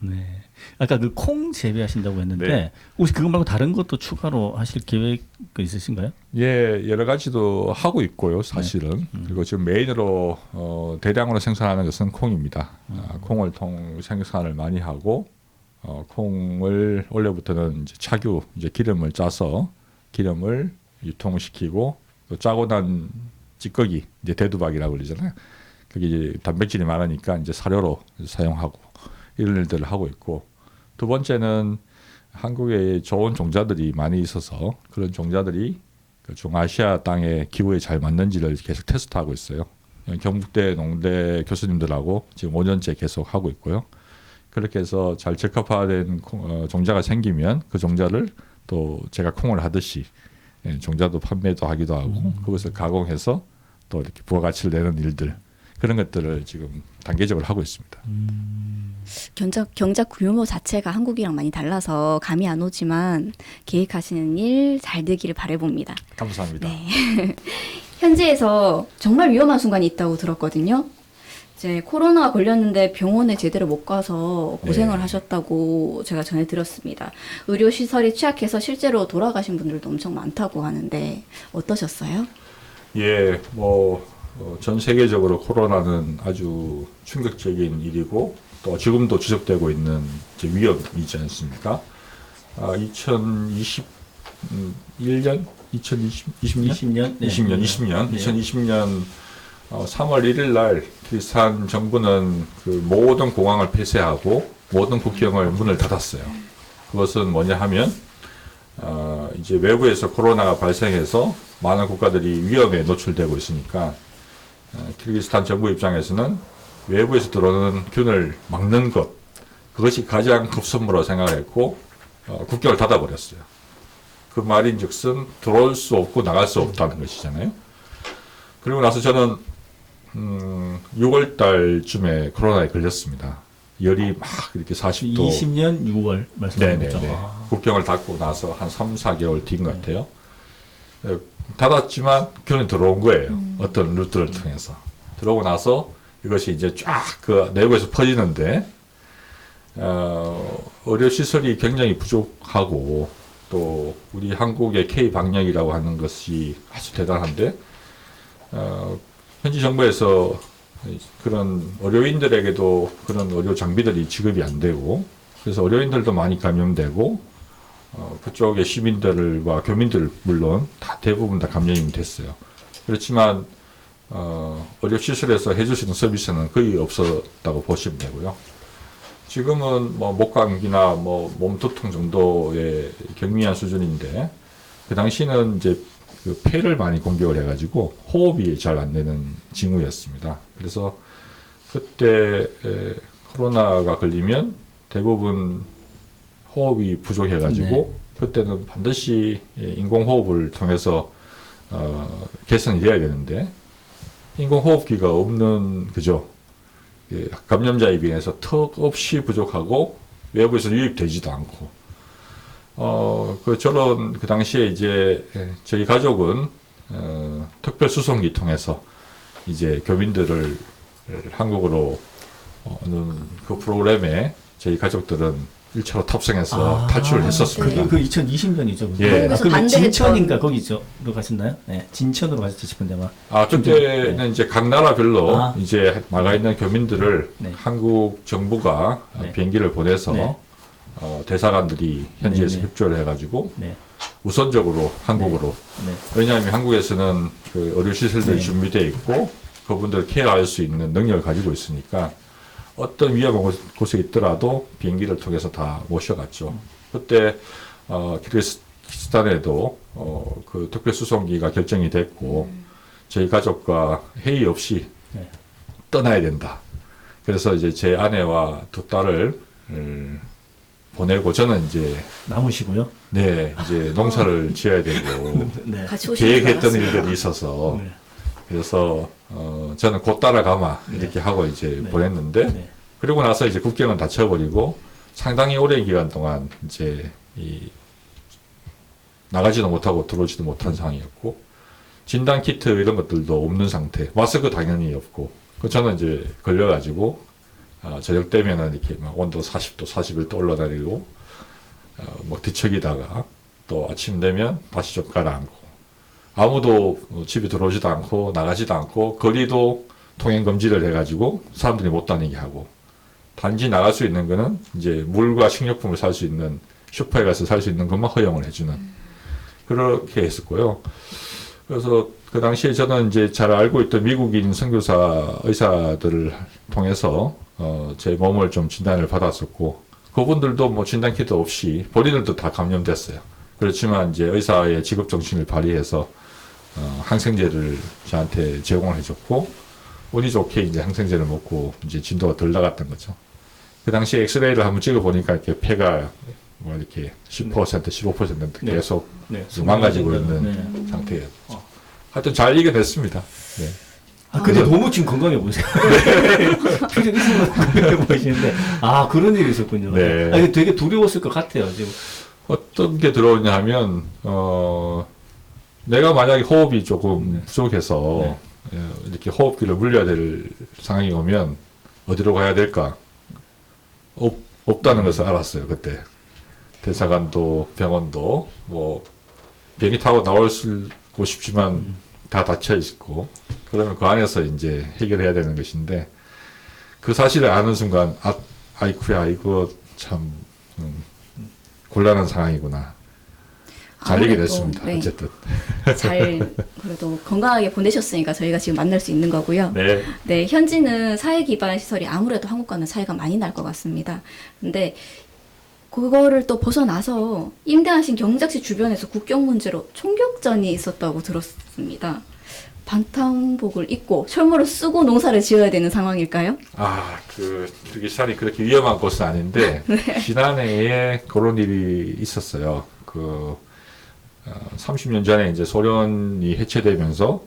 네. 아까 그 콩 재배하신다고 했는데 네. 혹시 그거 말고 다른 것도 추가로 하실 계획 있으신가요? 예, 여러 가지도 하고 있고요, 사실은. 그리고 지금 메인으로 대량으로 생산하는 것은 콩입니다. 콩을 생산을 많이 하고 콩을 원래부터는 이제 차규 이제 기름을 짜서 기름을 유통시키고 또 짜고 난 찌꺼기 이제 대두박이라고 그러잖아요. 그게 이제 단백질이 많으니까 이제 사료로 사용하고 이런 일들을 하고 있고 두 번째는 한국에 좋은 종자들이 많이 있어서 그런 종자들이 그 중아시아 땅의 기후에 잘 맞는지를 계속 테스트하고 있어요. 경북대 농대 교수님들하고 지금 5년째 계속 하고 있고요. 그렇게 해서 잘 적합화된 종자가 생기면 그 종자를 또 제가 콩을 하듯이 종자도 판매도 하기도 하고 그것을 가공해서 또 이렇게 부가가치를 내는 일들 그런 것들을 지금 단계적으로 하고 있습니다. 경작 규모 자체가 한국이랑 많이 달라서 감이 안 오지만 계획하시는 일 잘 되기를 바라봅니다. 감사합니다. 네. 현지에서 정말 위험한 순간이 있다고 들었거든요. 이제 코로나 걸렸는데 병원에 제대로 못 가서 고생을 하셨다고 제가 전해 들었습니다. 의료 시설이 취약해서 실제로 돌아가신 분들도 엄청 많다고 하는데 어떠셨어요? 예, 전 세계적으로 코로나는 아주 충격적인 일이고 또 지금도 지속되고 있는 이제 위험이지 않습니까? 2021년, 2020년, 2020년 3월 1일 날 키르기스탄 정부는 그 모든 공항을 폐쇄하고 모든 국경을 문을 닫았어요. 그것은 뭐냐 하면 이제 외부에서 코로나가 발생해서 많은 국가들이 위험에 노출되고 있으니까 키르기스탄 정부 입장에서는 외부에서 들어오는 균을 막는 것 그것이 가장 급선무로 생각했고 국경을 닫아버렸어요. 그 말인즉슨 들어올 수 없고 나갈 수 없다는 것이잖아요. 그리고 나서 저는 6월 달쯤에 코로나에 걸렸습니다. 열이 막 이렇게 40도. 20년 6월 말씀하신 거죠? 네네네. 국경을 닫고 나서 한 3, 4개월 뒤인 것 같아요. 닫았지만 균이 들어온 거예요. 어떤 루트를 통해서. 들어오고 나서 이것이 이제 쫙 그 내부에서 퍼지는데, 의료시설이 굉장히 부족하고, 또 우리 한국의 K-방역이라고 하는 것이 아주 대단한데, 현지 정부에서 그런 의료인들에게도 그런 의료 장비들이 지급이 안 되고, 그래서 의료인들도 많이 감염되고, 그쪽의 시민들과 교민들 물론 다 대부분 다 감염이 됐어요. 그렇지만 의료시설에서 해주시는 서비스는 거의 없었다고 보시면 되고요. 지금은 뭐 목감기나 뭐 몸두통 정도의 경미한 수준인데 그 당시는 이제 그 폐를 많이 공격을 해가지고 호흡이 잘 안 되는 징후였습니다. 그래서 그때 코로나가 걸리면 대부분 호흡이 부족해가지고 그때는 반드시 인공호흡을 통해서 개선이 돼야 되는데 인공호흡기가 없는 그죠. 감염자에 비해서 턱없이 부족하고 외부에서 유입되지도 않고 그 당시에 이제 저희 가족은 특별 수송기 통해서 이제 교민들을 한국으로 오는 그 프로그램에 저희 가족들은 1차로 탑승해서 탈출을 했었습니다. 그게 그 2020년이죠. 예. 한국에서 그러면 반대했던- 진천인가 거기죠? 로 가셨나요? 네, 진천으로 가셨지 싶은데 막. 그때는 이제 각 나라별로 이제 나가 있는 교민들을 네. 한국 정부가 네. 비행기를 보내서 네. 대사관들이 현지에서 네, 네. 협조를 해가지고 네, 우선적으로 한국으로 네, 왜냐하면 한국에서는 그 의료시설들이 네. 준비되어 있고 그분들을 케어할 수 있는 능력을 가지고 있으니까 어떤 위험한 곳에 있더라도 비행기를 통해서 다 모셔갔죠. 그때 키르기스탄에도 그 특별수송기가 결정이 됐고 저희 가족과 회의 없이 네. 떠나야 된다. 그래서 이제 제 아내와 두 딸을 보내고 저는 이제 남으시고요. 이제 농사를 지어야 되고 네. 같이 오시는 줄 계획했던 알았습니다. 일들이 있어서 네. 그래서 저는 곧 따라가마 이렇게 하고 이제 네. 보냈는데 네. 그리고 나서 이제 국경은 닫혀버리고 상당히 오랜 기간 동안 이제 나가지도 못하고 들어오지도 못한 상황이었고 진단 키트 이런 것들도 없는 상태, 마스크 당연히 없고 저는 이제 걸려가지고 저녁 되면은 이렇게 막 온도 40도, 41도 올라다니고 뭐 뒤척이다가 또 아침 되면 다시 좀 가라앉고 아무도 집에 들어오지도 않고 나가지도 않고 거리도 통행 금지를 해가지고 사람들이 못 다니게 하고 단지 나갈 수 있는 거는 이제 물과 식료품을 살 수 있는 슈퍼에 가서 살 수 있는 것만 허용을 해주는 그렇게 했었고요. 그래서 그 당시에 저는 이제 잘 알고 있던 미국인 선교사 의사들을 통해서 제 몸을 좀 진단을 받았었고 그분들도 뭐 진단 키트 없이 본인들도 다 감염됐어요. 그렇지만 이제 의사의 직업 정신을 발휘해서 항생제를 저한테 제공을 해줬고 운이 좋게 이제 항생제를 먹고 이제 진도가 덜 나갔던 거죠. 그 당시 엑스레이를 한번 찍어 보니까 이렇게 폐가 뭐 이렇게 10%, 15% 네. 계속 네. 망가지고 있는 네. 상태였죠. 하여튼 잘 이겨냈습니다. 네. 근데 너무 지금 건강해 보세요. 표정이 있으면 건강해 보이시는데, 그런 일이 있었군요. 네. 이게 되게 두려웠을 것 같아요, 지금. 어떤 게 들어오냐 하면, 내가 만약에 호흡이 조금 부족해서, 이렇게 호흡기를 물려야 될 상황이 오면, 어디로 가야 될까? 없다는 것을 알았어요, 그때. 대사관도, 병원도, 뭐, 비행기 타고 나오고 싶지만, 다 닫혀 있고, 그러면 그 안에서 이제 해결해야 되는 것인데, 그 사실을 아는 순간, 아이쿠야, 이거 참, 곤란한 상황이구나. 잘 아무래도, 이겨냈습니다. 네. 어쨌든. 잘 그래도 건강하게 보내셨으니까 저희가 지금 만날 수 있는 거고요. 네. 네, 현지는 사회 기반 시설이 아무래도 한국과는 차이가 많이 날 것 같습니다. 근데 그거를 또 벗어나서 임대하신 경작시 주변에서 국경 문제로 총격전이 있었다고 들었습니다. 반탄복을 입고 철모를 쓰고 농사를 지어야 되는 상황일까요? 키르기스탄이 그렇게 위험한 곳은 아닌데, 지난해에 그런 일이 있었어요. 30년 전에 이제 소련이 해체되면서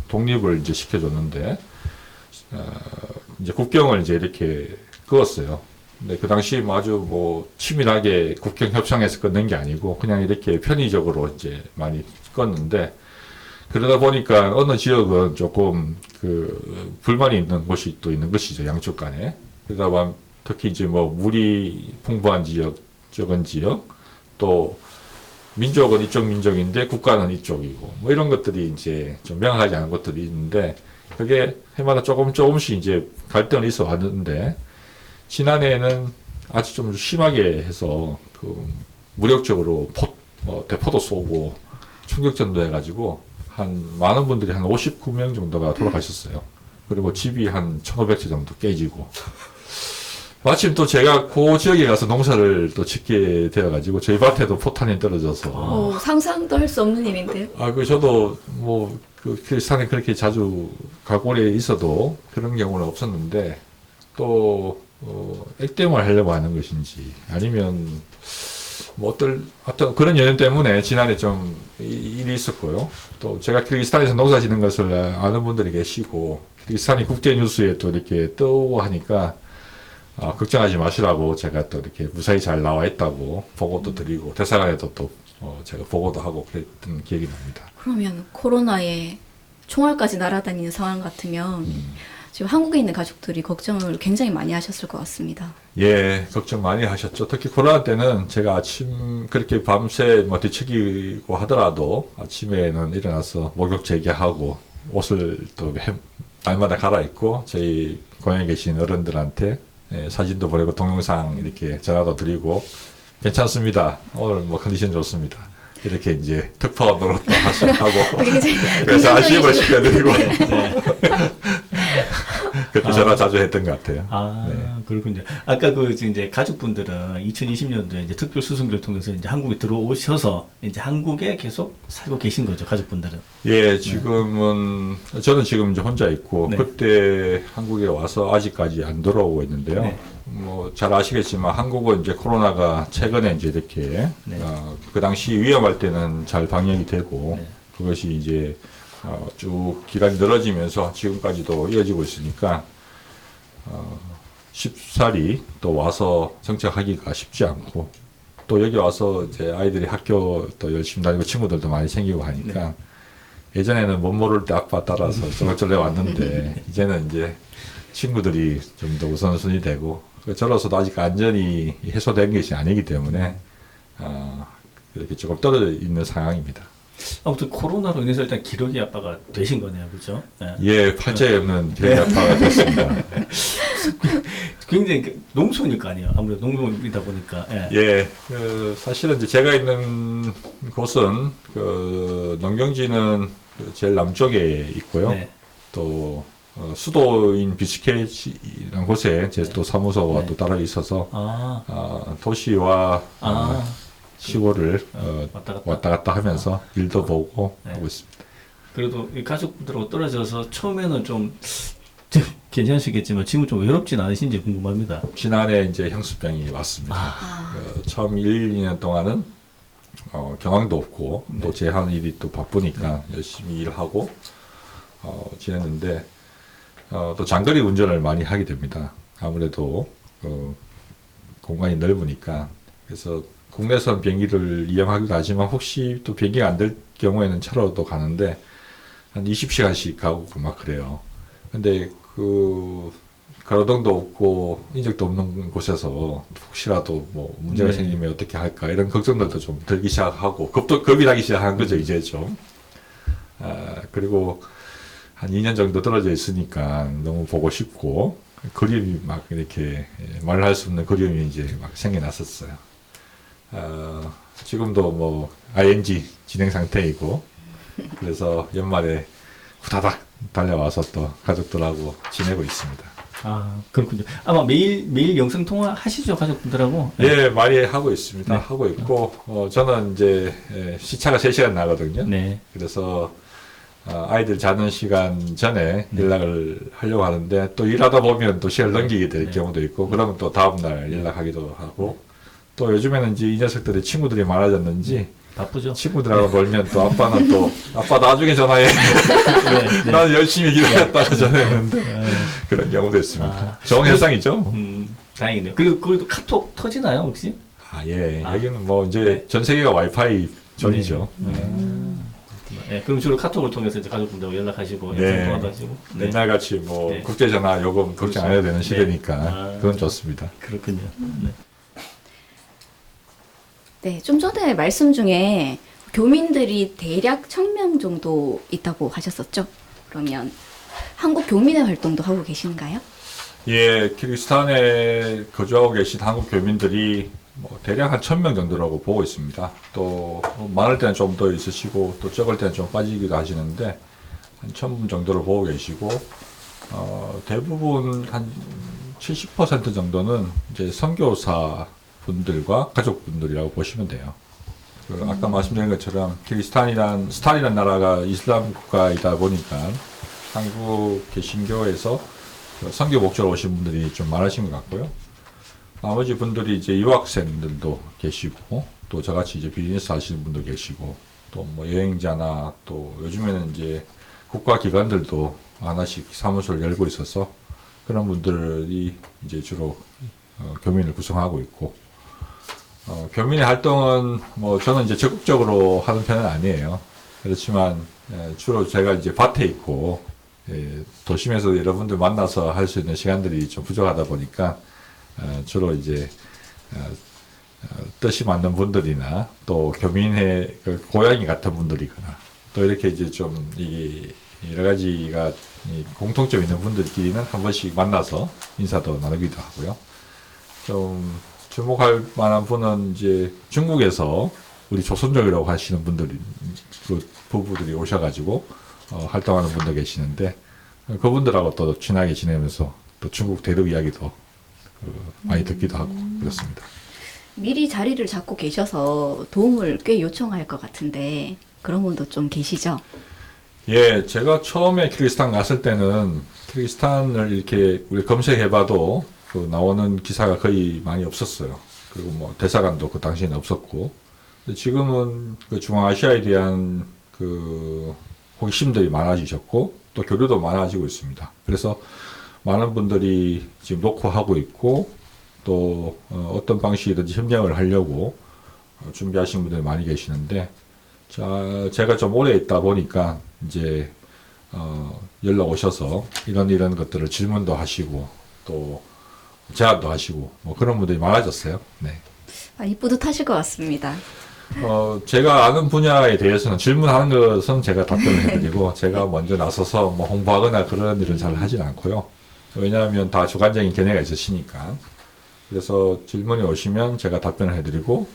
독립을 이제 시켜줬는데, 이제 국경을 이제 이렇게 그었어요. 근데 그 당시 아주 뭐 치밀하게 국경 협상에서 끊는 게 아니고 그냥 이렇게 편의적으로 이제 많이 껐는데 그러다 보니까 어느 지역은 조금 불만이 있는 곳이 또 있는 것이죠, 양쪽 간에. 그러다 보면 특히 이제 뭐 물이 풍부한 지역, 적은 지역, 또 민족은 이쪽 민족인데 국가는 이쪽이고 뭐 이런 것들이 이제 좀 명확하지 않은 것들이 있는데 그게 해마다 조금씩 이제 갈등이 있어 왔는데 지난해에는 아주 좀 심하게 해서 무력적으로 대포도 쏘고 총격전도 해가지고 한 많은 분들이 한 59명 정도가 돌아가셨어요. 그리고 집이 한 1,500채 정도 깨지고. 마침 또 제가 그 지역에 가서 농사를 또 짓게 되어가지고 저희 밭에도 포탄이 떨어져서. 상상도 할 수 없는 일인데요. 저도 그 산에 그렇게 자주 가골에 있어도 그런 경우는 없었는데 또 액땜을 하려고 하는 것인지 아니면 뭐 어떤 그런 연유 때문에 지난해 좀 일이 있었고요. 또 제가 키르기스탄에서 농사 짓는 것을 아는 분들이 계시고 키르기스탄이 국제 뉴스에 또 이렇게 뜨고 하니까 걱정하지 마시라고 제가 또 이렇게 무사히 잘 나와 있다고 보고도 드리고 대사관에도 또 제가 보고도 하고 그랬던 기억이 납니다. 그러면 코로나에 총알까지 날아다니는 상황 같으면 지금 한국에 있는 가족들이 걱정을 굉장히 많이 하셨을 것 같습니다. 예, 걱정 많이 하셨죠. 특히 코로나 때는 제가 아침 그렇게 밤새 뭐 뒤척이고 하더라도 아침에는 일어나서 목욕 재개하고 옷을 또 날마다 갈아입고 저희 고향에 계신 어른들한테 사진도 보내고 동영상 이렇게 전화도 드리고 괜찮습니다. 오늘 뭐 컨디션 좋습니다. 이렇게 이제 특파 노릇도 하고 그래서 아쉬움을 시켜드리고 그때 전화 자주 했던 것 같아요. 그렇군요. 아까 이제 가족분들은 2020년도에 이제 특별 수송기를 통해서 이제 한국에 들어오셔서 이제 한국에 계속 살고 계신 거죠, 가족분들은. 예, 지금은 저는 지금 이제 혼자 있고 네. 그때 한국에 와서 아직까지 안 돌아오고 있는데요. 네. 뭐 잘 아시겠지만 한국은 이제 코로나가 최근에 이제 이렇게 네. 그 당시 위험할 때는 잘 방역이 되고 네. 그것이 이제 쭉 기간이 늘어지면서 지금까지도 이어지고 있으니까 쉽사리 또 와서 정착하기가 쉽지 않고 또 여기 와서 이제 아이들이 학교 또 열심히 다니고 친구들도 많이 생기고 하니까 예전에는 못 모를 때 아빠 따라서 쫄래쫄래 왔는데 이제는 이제 친구들이 좀 더 우선순위 되고 저로서도 아직 안전이 해소된 것이 아니기 때문에 이렇게 조금 떨어져 있는 상황입니다. 아무튼 코로나로 인해서 일단 기러기 아빠가 되신 거네요, 그렇죠? 네. 예, 팔자에 없는 기러기 아빠가 됐습니다. 굉장히 농촌일 거 아니에요. 아무래도 농촌이다 보니까. 예, 사실은 이제 제가 있는 곳은 농경지는 제일 남쪽에 있고요. 네. 또 수도인 비스케이라는 곳에 제 또 사무소가 네. 또 따로 있어서 도시와 아. 시골을 왔다 갔다 하면서 일도 보고 네. 하고 있습니다. 그래도 이 가족들하고 떨어져서 처음에는 좀 괜찮으시겠지만 지금 좀 외롭진 않으신지 궁금합니다. 지난해 이제 향수병이 왔습니다. 처음 1, 2년 동안은 경황도 없고 또 제 하는 일이 또 바쁘니까 열심히 일하고 지냈는데 또 장거리 운전을 많이 하게 됩니다. 아무래도 공간이 넓으니까 그래서 국내선 비행기를 이용하기도 하지만 혹시 또 비행기가 안 될 경우에는 차로도 가는데 한 20시간씩 가고 막 그래요. 근데 가로등도 없고 인적도 없는 곳에서 혹시라도 뭐 문제가 생기면 어떻게 할까 이런 걱정들도 좀 들기 시작하고 겁이 나기 시작한 거죠 이제 좀. 그리고 한 2년 정도 떨어져 있으니까 너무 보고 싶고 그리움이 막 이렇게 말을 할 수 없는 그리움이 이제 막 생겨났었어요. 지금도 뭐 ING 진행 상태이고 그래서 연말에 후다닥 달려와서 또 가족들하고 지내고 있습니다. 그렇군요. 아마 매일 영상 통화 하시죠, 가족분들하고? 예, 많이 하고 있습니다. 네. 하고 있고 저는 이제 시차가 3시간 나거든요. 네. 그래서 아이들 자는 시간 전에 연락을 하려고 하는데 또 일하다 보면 또 시간을 넘기게 될 경우도 있고 그러면 또 다음날 연락하기도 하고 또 요즘에는 이제 이 녀석들이 친구들이 많아졌는지 바쁘죠? 친구들하고 놀면 또 아빠는 또 아빠 나중에 전화해. 나는 열심히 기다렸다가 전화했는데 그런 경우도 있습니다. 좋은 현상이죠. 다행이네요. 그리고 카톡 터지나요, 혹시? 예. 여기는 뭐 이제 전 세계가 와이파이 존이죠. 네, 그럼 주로 카톡을 통해서 이제 가족분들하고 연락하시고 네. 영상 통화도 하시고. 네. 옛날같이 뭐 네. 국제전화 요금 걱정 안 해야 되는 시대니까 그건 좋습니다. 그렇군요. 네. 네, 좀 전에 말씀 중에 교민들이 대략 1,000명 정도 있다고 하셨었죠? 그러면 한국 교민의 활동도 하고 계신가요? 예, 키르기스탄에 거주하고 계신 한국 교민들이 뭐 대략 한 1,000명 정도라고 보고 있습니다. 또 많을 때는 좀 더 있으시고 또 적을 때는 좀 빠지기도 하시는데 한 1,000분 정도를 보고 계시고 대부분 한 70% 정도는 이제 선교사 분들과 가족분들이라고 보시면 돼요. 아까 말씀드린 것처럼 스탄이란 나라가 이슬람 국가이다 보니까 한국 개신교에서 선교 목적으로 오신 분들이 좀 많으신 것 같고요. 나머지 분들이 이제 유학생들도 계시고 또 저같이 이제 비즈니스 하시는 분도 계시고 또 뭐 여행자나 또 요즘에는 이제 국가기관들도 하나씩 사무소를 열고 있어서 그런 분들이 이제 주로 교민을 구성하고 있고 교민의 활동은 뭐 저는 이제 적극적으로 하는 편은 아니에요. 그렇지만 주로 제가 이제 밭에 있고 도심에서 여러분들 만나서 할 수 있는 시간들이 좀 부족하다 보니까 주로 이제 뜻이 맞는 분들이나 또 교민의 그 고양이 같은 분들이거나 또 이렇게 이제 좀 이게 여러 가지가 공통점 있는 분들끼리는 한 번씩 만나서 인사도 나누기도 하고요. 좀 주목할 만한 분은 이제 중국에서 우리 조선족이라고 하시는 분들이 그 부부들이 오셔가지고 활동하는 분도 계시는데 그분들하고 또 친하게 지내면서 또 중국 대륙 이야기도 많이 듣기도 하고 그렇습니다. 미리 자리를 잡고 계셔서 도움을 꽤 요청할 것 같은데 그런 분도 좀 계시죠? 예, 제가 처음에 키르기스탄 갔을 때는 키르기스탄을 이렇게 우리 검색해봐도 그 나오는 기사가 거의 많이 없었어요. 그리고 뭐 대사관도 그 당시에는 없었고, 근데 지금은 그 중앙아시아에 대한 그 호기심들이 많아지셨고 또 교류도 많아지고 있습니다. 그래서 많은 분들이 지금 녹화하고 있고 또 어떤 방식이든지 협력을 하려고 준비하신 분들이 많이 계시는데 제가 좀 오래 있다 보니까 이제 연락 오셔서 이런 것들을 질문도 하시고 또 제안도 하시고 뭐 그런 분들이 많아졌어요. 네. 많이 뿌듯하실 것 같습니다. 제가 아는 분야에 대해서는 질문하는 것은 제가 답변을 해드리고 제가 먼저 나서서 뭐 홍보하거나 그런 일을 잘 하진 않고요. 왜냐하면 다 주관적인 견해가 있으시니까. 그래서 질문이 오시면 제가 답변을 해드리고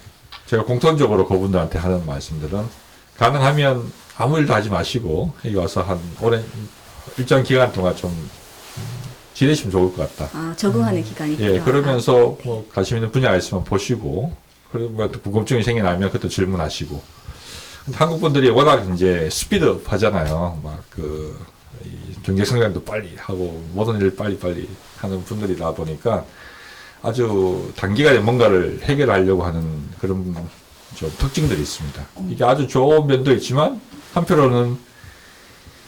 제가 공통적으로 그분들한테 하는 말씀들은 가능하면 아무 일도 하지 마시고 여기 와서 한 오랜 일정 기간 동안 좀 지내시면 좋을 것 같다. 아, 적응하는 기간이 예, 필요하다. 그러면서 뭐 관심 있는 분야가 있으면 보시고 그리고 뭐 궁금증이 생겨나면 그때 질문하시고. 근데 한국 분들이 워낙 이제 스피드업 하잖아요. 막 경제 성장도 빨리 하고 모든 일을 빨리빨리 하는 분들이다 보니까 아주 단기간에 뭔가를 해결하려고 하는 그런 좀 특징들이 있습니다. 이게 아주 좋은 면도 있지만 한편으로는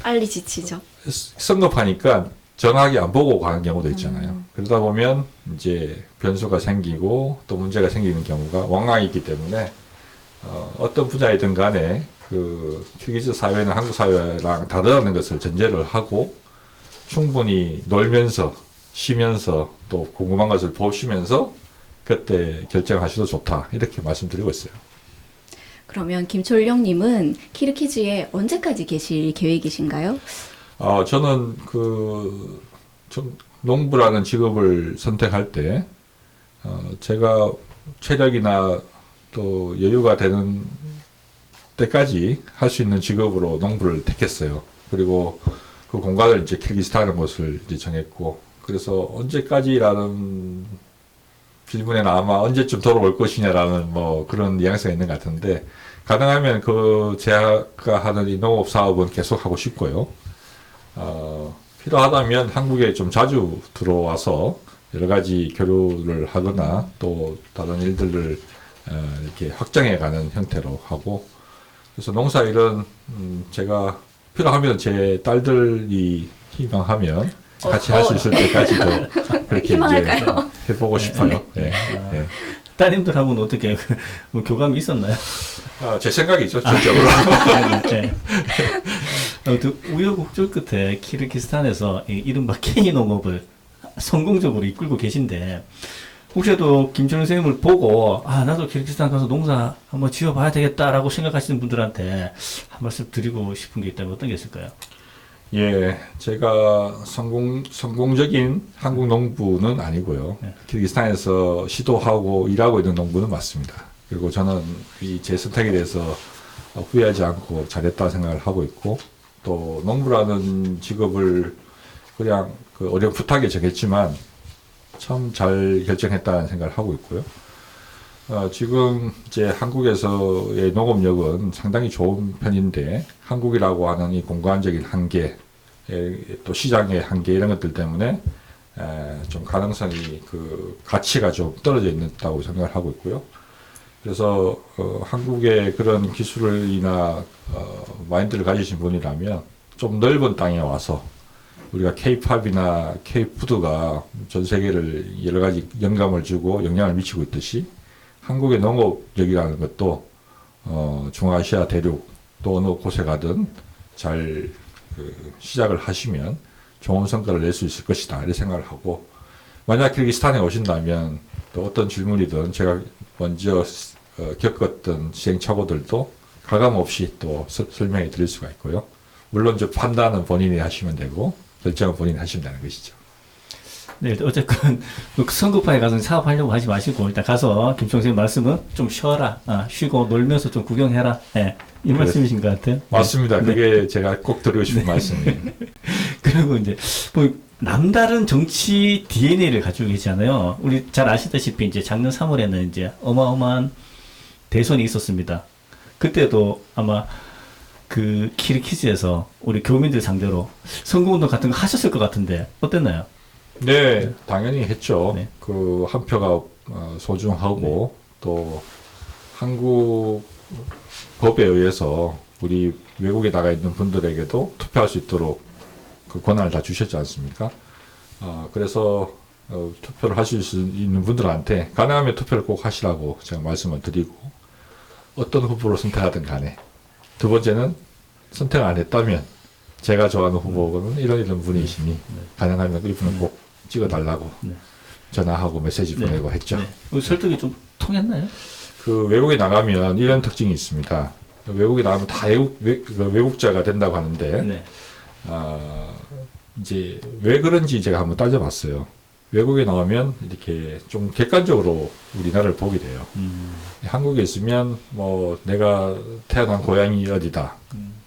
빨리 지치죠. 성급하니까 정확하게 안 보고 가는 경우도 있잖아요. 그러다 보면 이제 변수가 생기고 또 문제가 생기는 경우가 왕왕 있기 때문에 어떤 분야이든 간에 그 키르기즈 사회는 한국 사회랑 다르다는 것을 전제를 하고 충분히 놀면서 쉬면서 또 궁금한 것을 보시면서 그때 결정하셔도 좋다 이렇게 말씀드리고 있어요. 그러면 김철령님은 키르키즈에 언제까지 계실 계획이신가요? 저는 좀 농부라는 직업을 선택할 때 제가 체력이나 또 여유가 되는 때까지 할 수 있는 직업으로 농부를 택했어요. 그리고 그 공간을 이제 키르기스탄이라는 곳을 이제 정했고, 그래서 언제까지라는 질문에는 아마 언제쯤 돌아올 것이냐라는 뭐 그런 뉘앙스가 있는 것 같은데, 가능하면 제가 하는 이 농업 사업은 계속 하고 싶고요. 필요하다면 한국에 좀 자주 들어와서 여러 가지 교류를 하거나 또 다른 일들을 이렇게 확장해가는 형태로 하고, 그래서 농사 일은 제가 필요하면 제 딸들이 희망하면 같이 할 수 있을 때까지도 그렇게 희망할까요? 이제 해보고 싶어요. 네. 네. 따님들하고는 어떻게 뭐 교감이 있었나요? 제 생각이죠, 전적으로. 네. 아무튼 우여곡절 끝에 키르기스탄에서 이 이른바 K 농업을 성공적으로 이끌고 계신데, 혹시라도 김철용 선생님을 보고 나도 키르기스탄 가서 농사 한번 지어봐야 되겠다라고 생각하시는 분들한테 한 말씀 드리고 싶은 게 있다면 어떤 게 있을까요? 예, 제가 성공적인 한국 농부는 아니고요. 네. 키르기스탄에서 시도하고 일하고 있는 농부는 맞습니다. 그리고 저는 이 제 선택에 대해서 후회하지 않고 잘했다 생각을 하고 있고, 또 농부라는 직업을 그냥 그 어렴풋하게 정했지만 참 잘 결정했다는 생각을 하고 있고요. 지금 이제 한국에서의 농업력은 상당히 좋은 편인데, 한국이라고 하는 이 공간적인 한계, 또 시장의 한계 이런 것들 때문에 좀 가능성이 그 가치가 좀 떨어져 있다고 생각을 하고 있고요. 그래서 한국의 그런 기술이나 마인드를 가지신 분이라면 좀 넓은 땅에 와서 우리가 K-팝이나 K-푸드가 전 세계를 여러 가지 영감을 주고 영향을 미치고 있듯이 한국의 농업력이라는 것도 중아시아 대륙 또 어느 곳에 가든 잘 시작을 하시면 좋은 성과를 낼 수 있을 것이다 이렇게 생각을 하고, 만약 키르기스탄에 오신다면 또 어떤 질문이든 제가 먼저 겪었던 시행착오들도 가감없이 또 설명해 드릴 수가 있고요. 물론 저 판단은 본인이 하시면 되고 결정은 본인이 하시면 되는 것이죠. 네, 어쨌든 성급하게 가서 사업하려고 하지 마시고 일단 가서 김총 선생님 말씀은 좀 쉬어라, 쉬고 놀면서 좀 구경해라, 네, 이 말씀이신 것 같아요. 맞습니다. 네. 그게 제가 꼭 드리고 싶은 말씀이에요. 그리고 이제 뭐 남다른 정치 DNA를 가지고 계시잖아요. 우리 잘 아시다시피 이제 작년 3월에는 이제 어마어마한 대선이 있었습니다. 그때도 아마 그 키르키즈에서 우리 교민들 상대로 선거운동 같은 거 하셨을 것 같은데 어땠나요? 네, 당연히 했죠. 네. 그 한 표가 소중하고 또 한국 법에 의해서 우리 외국에 나가 있는 분들에게도 투표할 수 있도록 그 권한을 다 주셨지 않습니까? 그래서 투표를 하실 수 있는 분들한테 가능하면 투표를 꼭 하시라고 제가 말씀을 드리고, 어떤 후보를 선택하든 간에 두 번째는 선택 안 했다면 제가 좋아하는 후보는 이런 분이시니 가능하면 이분은 꼭 찍어달라고 네. 전화하고 메시지 네. 보내고 했죠. 네. 설득이 좀 통했나요? 그 외국에 나가면 이런 특징이 있습니다. 외국에 나가면 다 외국자가 된다고 하는데, 네. 이제 왜 그런지 제가 한번 따져봤어요. 외국에 나가면 이렇게 좀 객관적으로 우리나라를 보게 돼요. 한국에 있으면 뭐 내가 태어난 고향이 어디다,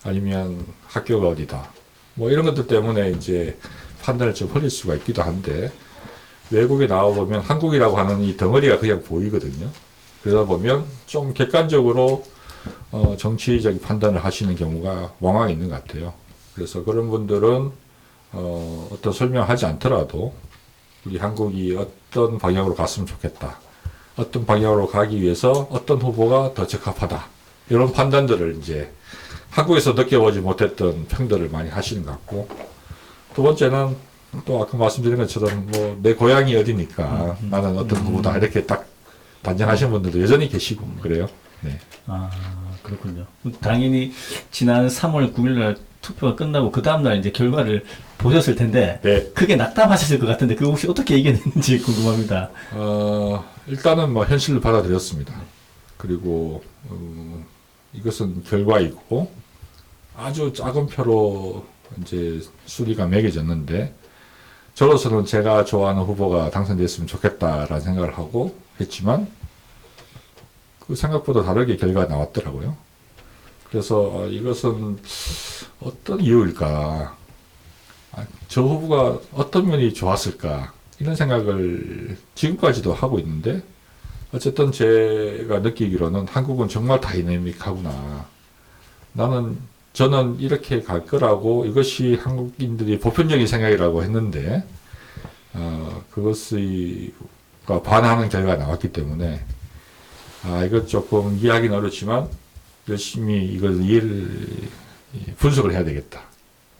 아니면 학교가 어디다, 뭐 이런 것들 때문에 이제 판단을 좀 흘릴 수가 있기도 한데, 외국에 나와보면 한국이라고 하는 이 덩어리가 그냥 보이거든요. 그러다 보면 좀 객관적으로 정치적인 판단을 하시는 경우가 왕왕 있는 것 같아요. 그래서 그런 분들은 어떤 설명하지 않더라도 우리 한국이 어떤 방향으로 갔으면 좋겠다, 어떤 방향으로 가기 위해서 어떤 후보가 더 적합하다, 이런 판단들을 이제 한국에서 느껴보지 못했던 평들을 많이 하시는 것 같고, 두 번째는 또 아까 말씀드린 것처럼 뭐 내 고향이 어디니까 나는 어떤 후보다 이렇게 딱 단정하시는 분들도 여전히 계시고 그래요. 네. 그렇군요. 당연히 지난 3월 9일 날 투표가 끝나고 그 다음날 이제 결과를 보셨을 텐데, 네. 크게 낙담하셨을 것 같은데 그거 혹시 어떻게 이겨냈는지 궁금합니다. 일단은 뭐 현실을 받아들였습니다. 그리고 이것은 결과이고 아주 작은 표로 이제 순위가 매겨졌는데, 저로서는 제가 좋아하는 후보가 당선됐으면 좋겠다라는 생각을 하고 했지만 그 생각보다 다르게 결과가 나왔더라고요. 그래서 이것은 어떤 이유일까, 저 후보가 어떤 면이 좋았을까, 이런 생각을 지금까지도 하고 있는데, 어쨌든 제가 느끼기로는 한국은 정말 다이내믹하구나, 저는 이렇게 갈 거라고, 이것이 한국인들이 보편적인 생각이라고 했는데 그것과 반하는 결과가 나왔기 때문에 이것 조금 이해하기는 어렵지만 열심히 이걸 분석을 해야 되겠다.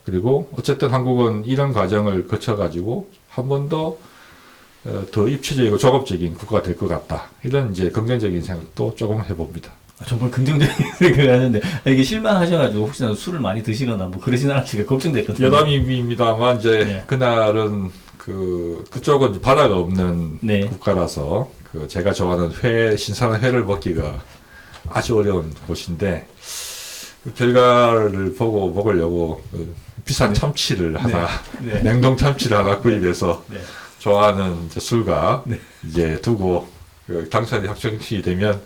그리고 어쨌든 한국은 이런 과정을 거쳐가지고 한 번 더 입체적이고 종합적인 국가가 될 것 같다, 이런 이제 긍정적인 생각도 조금 해봅니다. 정말 긍정적인 생각을 하는데, 이게 실망하셔가지고 혹시나 술을 많이 드시거나 뭐 그러진 않을까 걱정됐거든요. 여담입니다만 이제 네. 그날은 그쪽은 바다가 없는 네. 국가라서 제가 좋아하는 신선한 회를 먹기가 아주 어려운 곳인데, 그 결과를 보고 먹으려고 비싼 참치를 하나, 네. 냉동 참치를 하나 구입해서 네. 좋아하는 이제 술과 네. 이제 두고 당선이 확정이 되면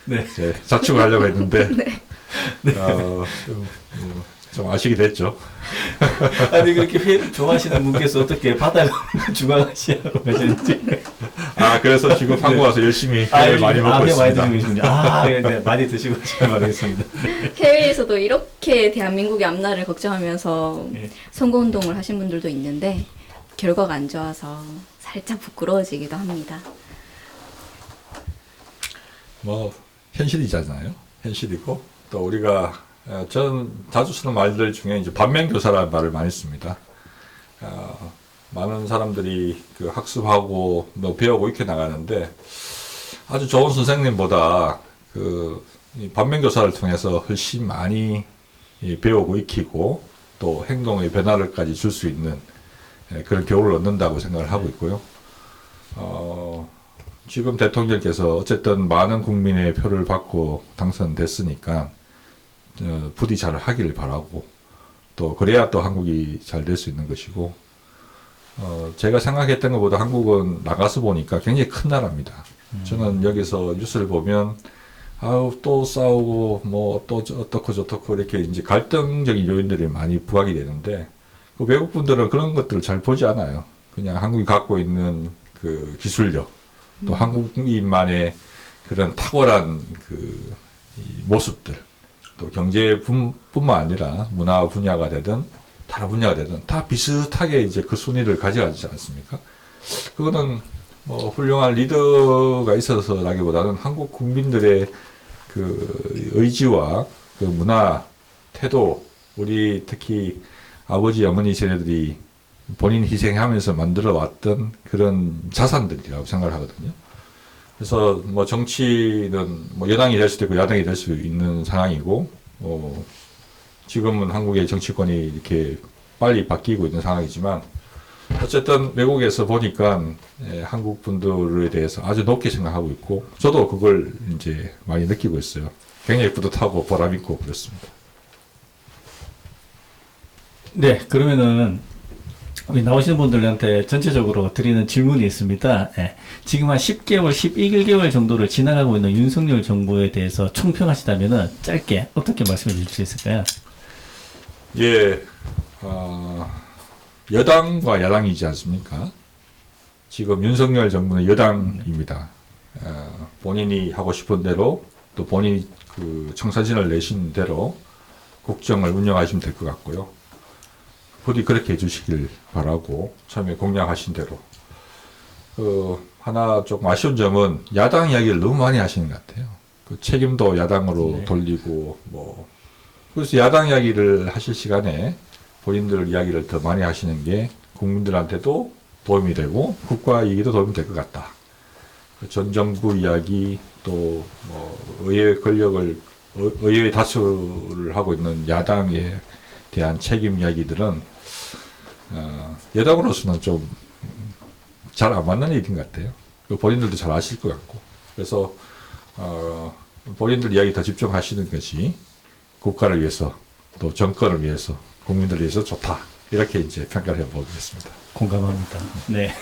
네. 이제 자축을 하려고 했는데 좀 아쉽게 됐죠. 아니 그렇게 회를 좋아하시는 분께서 어떻게 바다를 주관하시라고 하시는지. 그래서 지금 한국 와서 열심히 회를 많이 먹고 회 많이 있습니다. 드시고 계시군요. 네, 많이 드시고 하시길 바라겠습니다. 해외에서도 이렇게 대한민국의 앞날을 걱정하면서 예. 선거운동을 하신 분들도 있는데 결과가 안 좋아서 살짝 부끄러워지기도 합니다. 뭐 현실이잖아요. 현실이고 또 우리가 저는 자주 쓰는 말들 중에 이제 반면교사라는 말을 많이 씁니다. 많은 사람들이 그 학습하고 뭐 배우고 익혀 나가는데 아주 좋은 선생님보다 이 반면교사를 통해서 훨씬 많이 배우고 익히고 또 행동의 변화를까지 줄 수 있는 그런 교훈을 얻는다고 생각을 하고 있고요. 지금 대통령께서 어쨌든 많은 국민의 표를 받고 당선됐으니까 부디 잘 하기를 바라고 또 그래야 또 한국이 잘 될 수 있는 것이고 제가 생각했던 것보다 한국은 나가서 보니까 굉장히 큰 나라입니다. 저는 여기서 뉴스를 보면 또 싸우고 뭐 또 어떻고 저떻고 이렇게 이제 갈등적인 요인들이 많이 부각이 되는데 그 외국 분들은 그런 것들을 잘 보지 않아요. 그냥 한국이 갖고 있는 그 기술력 또 한국인만의 그런 탁월한 이 모습들 또 경제뿐만 아니라 문화 분야가 되든 다른 분야가 되든 다 비슷하게 이제 그 순위를 가져가지 않습니까? 그거는 뭐 훌륭한 리더가 있어서라기보다는 한국 국민들의 그 의지와 그 문화, 태도, 우리 특히 아버지, 어머니 세대들이 본인 희생하면서 만들어 왔던 그런 자산들이라고 생각을 하거든요. 그래서 뭐 정치는 뭐 여당이 될 수도 있고 야당이 될 수 있는 상황이고, 지금은 한국의 정치권이 이렇게 빨리 바뀌고 있는 상황이지만, 어쨌든 외국에서 보니까 한국 분들에 대해서 아주 높게 생각하고 있고, 저도 그걸 이제 많이 느끼고 있어요. 굉장히 뿌듯하고 보람있고 그렇습니다. 네, 그러면은 우리 나오시는 분들한테 전체적으로 드리는 질문이 있습니다. 예, 지금 한 10개월, 11개월 정도를 지나가고 있는 윤석열 정부에 대해서 총평하시다면은 짧게 어떻게 말씀해 주실 수 있을까요? 예, 여당과 야당이지 않습니까? 지금 윤석열 정부는 여당입니다. 본인이 하고 싶은 대로 또 본인이 그 청사진을 내신 대로 국정을 운영하시면 될 것 같고요. 부디 그렇게 해주시길 바라고 처음에 공약하신 대로. 하나 조금 아쉬운 점은 야당 이야기를 너무 많이 하시는 것 같아요. 그 책임도 야당으로 네. 돌리고 그래서 야당 이야기를 하실 시간에 본인들 이야기를 더 많이 하시는 게 국민들한테도 도움이 되고 국가 이익에도 도움이 될 것 같다. 전 정부 이야기 또 뭐 의회 권력을 의회 다수를 하고 있는 야당에 대한 책임 이야기들은 여당으로서는 좀 잘 안 맞는 일인 것 같아요. 본인들도 잘 아실 것 같고 그래서 본인들 이야기 더 집중하시는 것이 국가를 위해서 또 정권을 위해서 국민들을 위해서 좋다 이렇게 이제 평가를 해보겠습니다. 공감합니다. 네.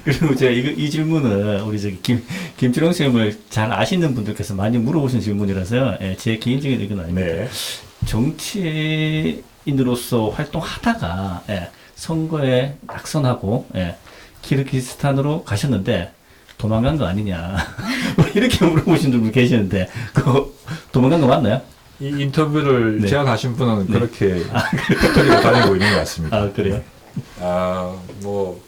그리고 제가 이 질문은 우리 김치롱 선생님을 잘 아시는 분들께서 많이 물어보신 질문이라서요. 예, 제 개인적인 의견은 아닙니다. 네. 정치인으로서 활동하다가 선거에 낙선하고 키르기스탄으로 가셨는데 도망간 거 아니냐 이렇게 물어보신 분 계시는데 그 도망간 거 맞나요? 이 인터뷰를 네. 제안하신 분은 네. 그렇게 터뜨리고 다니고 있는 것 같습니다. 아 그래요? 뭐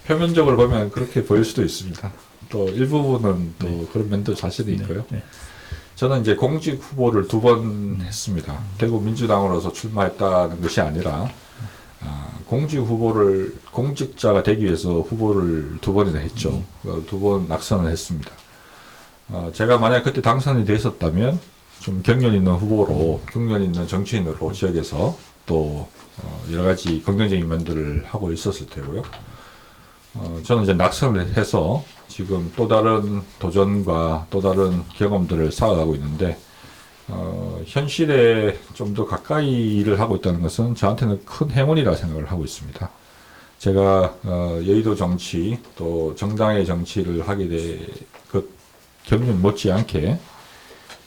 표면적으로 보면 그렇게 보일 수도 있습니다. 또 일부분은 또 그런 면도 사실이 있고요. 네. 저는 이제 공직 후보를 2번 했습니다. 대구 민주당으로서 출마했다는 것이 아니라 공직자가 되기 위해서 후보를 2번이나 했죠. 2번 낙선을 했습니다. 제가 만약 그때 당선이 됐었다면 좀 경륜 있는 후보로, 경륜 있는 정치인으로 지역에서 또 여러 가지 긍정적인 면들을 하고 있었을 테고요. 저는 이제 낙선을 해서 지금 또 다른 도전과 또 다른 경험들을 쌓아가고 있는데 현실에 좀 더 가까이 일을 하고 있다는 것은 저한테는 큰 행운이라 생각을 하고 있습니다. 제가 여의도 정치 또 정당의 정치를 하게 그 경륜 못지않게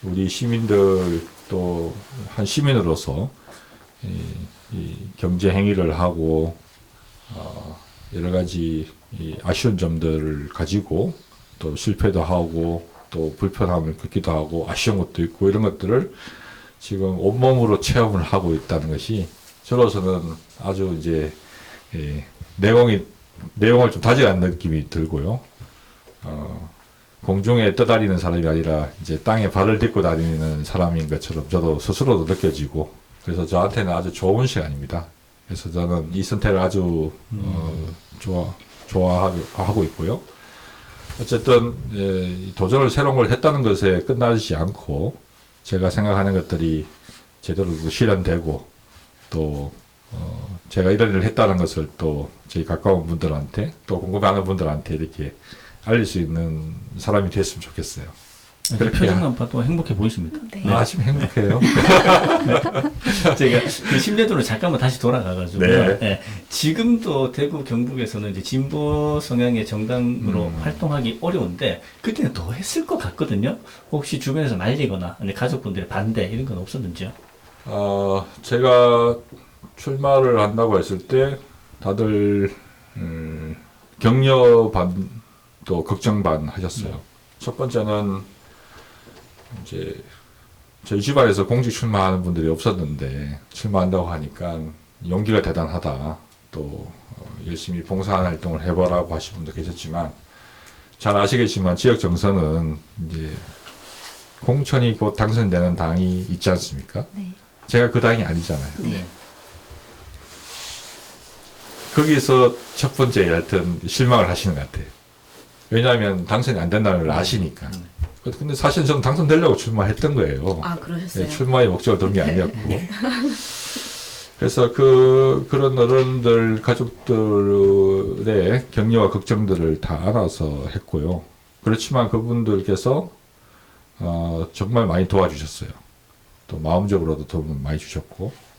우리 시민들 또 한 시민으로서 이 경제 행위를 하고 여러 가지 이 아쉬운 점들을 가지고 또 실패도 하고 또 불편함을 겪기도 하고 아쉬운 것도 있고 이런 것들을 지금 온몸으로 체험을 하고 있다는 것이 저로서는 아주 이제 내용을 좀 다져간 느낌이 들고요. 공중에 떠다니는 사람이 아니라 이제 땅에 발을 딛고 다니는 사람인 것처럼 저도 스스로도 느껴지고 그래서 저한테는 아주 좋은 시간입니다. 그래서 저는 이 선택을 아주 좋아하고 있고요. 어쨌든 도전을 새로운 걸 했다는 것에 끝나지 않고 제가 생각하는 것들이 제대로 실현되고 또 제가 이런 일을 했다는 것을 또 저희 가까운 분들한테 또 궁금해하는 분들한테 이렇게 알릴 수 있는 사람이 됐으면 좋겠어요. 표정만 봐도 행복해 보이십니다. 네. 아침 행복해요. 제가 그 10년도로 잠깐만 다시 돌아가가지고 네. 지금도 대구 경북에서는 이제 진보 성향의 정당으로 활동하기 어려운데 그때는 더 했을 것 같거든요. 혹시 주변에서 말리거나 아니 가족분들의 반대 이런 건 없었는지요? 제가 출마를 한다고 했을 때 다들 격려 반 또 걱정 반 하셨어요. 첫 번째는 이제 저희 집안에서 공직 출마하는 분들이 없었는데 출마한다고 하니까 용기가 대단하다. 또 열심히 봉사하는 활동을 해보라고 하신 분도 계셨지만 잘 아시겠지만 지역 정서는 이제 공천이 곧 당선되는 당이 있지 않습니까? 네. 제가 그 당이 아니잖아요. 네. 거기서 첫 번째 하여튼 실망을 하시는 것 같아요. 왜냐하면 당선이 안 된다는 걸 아시니까. 근데 사실 저는 당선되려고 출마했던 거예요. 아, 그러셨어요? 네, 출마의 목적을 둔 게 아니었고. 그래서 그런 어른들, 가족들의 격려와 걱정들을 다 알아서 했고요. 그렇지만 그분들께서, 정말 많이 도와주셨어요. 또 마음적으로도 도움을 많이 주셨고.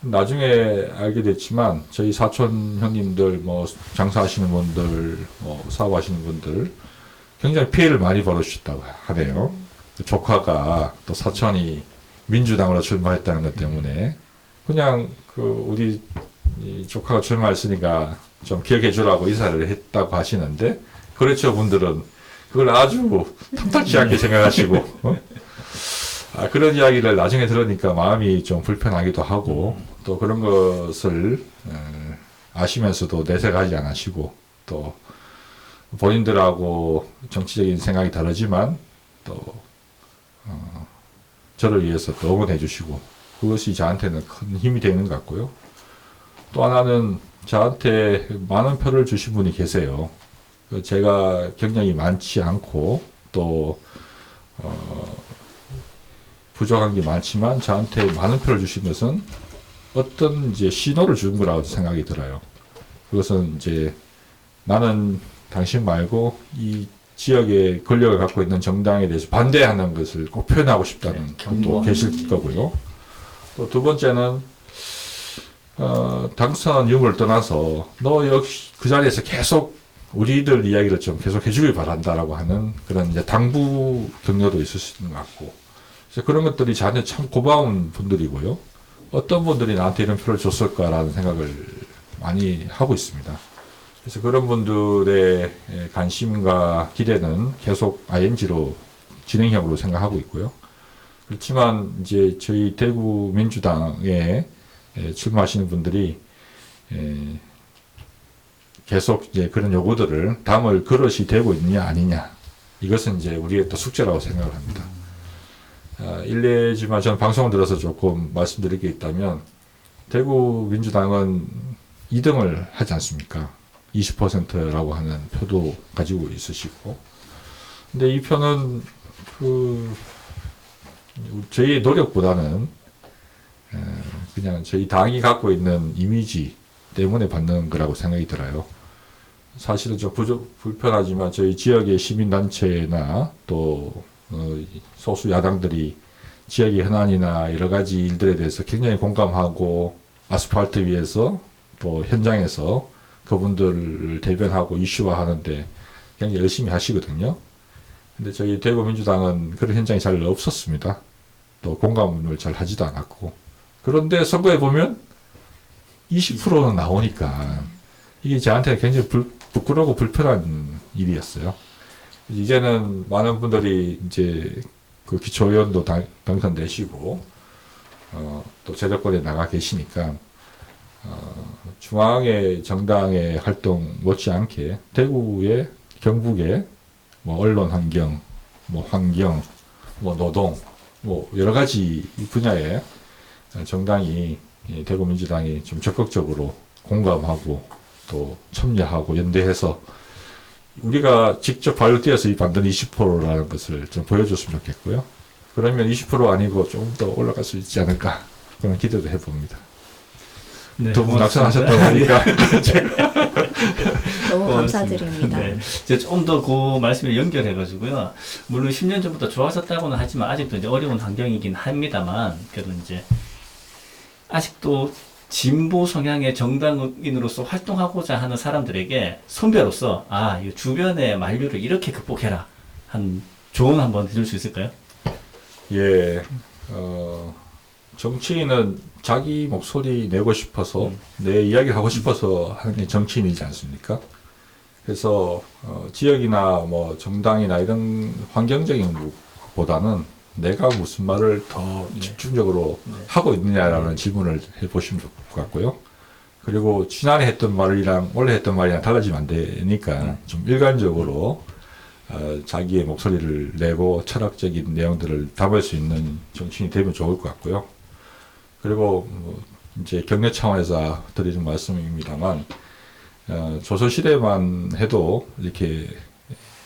나중에 알게 됐지만, 저희 사촌 형님들, 뭐, 장사하시는 분들, 뭐, 사업하시는 분들, 굉장히 피해를 많이 벌어주셨다고 하네요. 조카가 또 사촌이 민주당으로 출마했다는 것 때문에 그냥 우리 이 조카가 출마했으니까 좀 기억해 주라고 인사를 했다고 하시는데 그렇죠 분들은 그걸 아주 탐탁지 않게 생각하시고 그런 이야기를 나중에 들으니까 마음이 좀 불편하기도 하고 또 그런 것을 아시면서도 내색하지 않으시고 또 본인들하고 정치적인 생각이 다르지만 또 저를 위해서 또 응원해 주시고 그것이 저한테는 큰 힘이 되는 것 같고요. 또 하나는 저한테 많은 표를 주신 분이 계세요. 제가 경력이 많지 않고 또 부족한 게 많지만 저한테 많은 표를 주신 것은 어떤 이제 신호를 준 거라고 생각이 들어요. 그것은 이제 나는 당신 말고 이 지역의 권력을 갖고 있는 정당에 대해서 반대하는 것을 꼭 표현하고 싶다는 분도 계실 거고요. 또 두 번째는 당선 유무를 떠나서 너 역시 그 자리에서 계속 우리들 이야기를 좀 계속 해주길 바란다라고 하는 그런 이제 당부 격려도 있을 수 있는 것 같고 그래서 그런 것들이 저한테 참 고마운 분들이고요. 어떤 분들이 나한테 이런 표를 줬을까라는 생각을 많이 하고 있습니다. 그래서 그런 분들의 관심과 기대는 계속 ING로 진행형으로 생각하고 있고요. 그렇지만 이제 저희 대구 민주당에 출마하시는 분들이 계속 이제 그런 요구들을 담을 그릇이 되고 있느냐 아니냐 이것은 이제 우리의 또 숙제라고 생각을 합니다. 일례지만 저는 방송을 들어서 조금 말씀드릴 게 있다면 대구 민주당은 2등을 하지 않습니까? 20%라고 하는 표도 가지고 있으시고 근데 이 표는 저희의 노력보다는 그냥 저희 당이 갖고 있는 이미지 때문에 받는 거라고 생각이 들어요. 사실은 좀 불편하지만 저희 지역의 시민단체나 또 소수 야당들이 지역의 현안이나 여러 가지 일들에 대해서 굉장히 공감하고 아스팔트 위에서 또 현장에서 그분들을 대변하고 이슈화하는데 굉장히 열심히 하시거든요. 근데 저희 대구민주당은 그런 현장이 잘 없었습니다. 또 공감을 잘 하지도 않았고. 그런데 선거에 보면 20%는 나오니까 이게 저한테는 굉장히 부끄러워 불편한 일이었어요. 이제는 많은 분들이 이제 그 기초의원도 당선되시고, 또 제도권에 나가 계시니까, 중앙의 정당의 활동 못지않게 대구의 경북의 뭐 언론 환경, 뭐 환경, 뭐 노동, 뭐 여러 가지 분야에 정당이 대구민주당이 좀 적극적으로 공감하고 또 참여하고 연대해서 우리가 직접 발로 뛰어서 만든 20%라는 것을 좀 보여줬으면 좋겠고요. 그러면 20% 아니고 좀 더 올라갈 수 있지 않을까 그런 기대도 해봅니다. 네, 두 분 고맙습니다. 낙선하셨다고 하니까 너무 고맙습니다. 감사드립니다. 네. 이제 좀 더 그 말씀에 연결해가지고요. 물론 10년 전부터 좋아졌다고는 하지만 아직도 이제 어려운 환경이긴 합니다만, 그래도 이제 아직도 진보 성향의 정당인으로서 활동하고자 하는 사람들에게 선배로서 이 주변의 만류를 이렇게 극복해라 한 조언 한번 해줄 수 있을까요? 예, 정치인은 자기 목소리 내고 싶어서 내 이야기 하고 싶어서 하는 게 정치인이지 않습니까? 그래서 지역이나 뭐 정당이나 이런 환경적인 것보다는 내가 무슨 말을 더 집중적으로 하고 있느냐라는 질문을 해보시면 좋을 것 같고요. 그리고 지난해 했던 말이랑 올해 했던 말이랑 달라지면 안 되니까 좀 일관적으로 자기의 목소리를 내고 철학적인 내용들을 담을 수 있는 정치인이 되면 좋을 것 같고요. 그리고 이제 격려 차원에서 드리는 말씀입니다만 조선시대만 해도 이렇게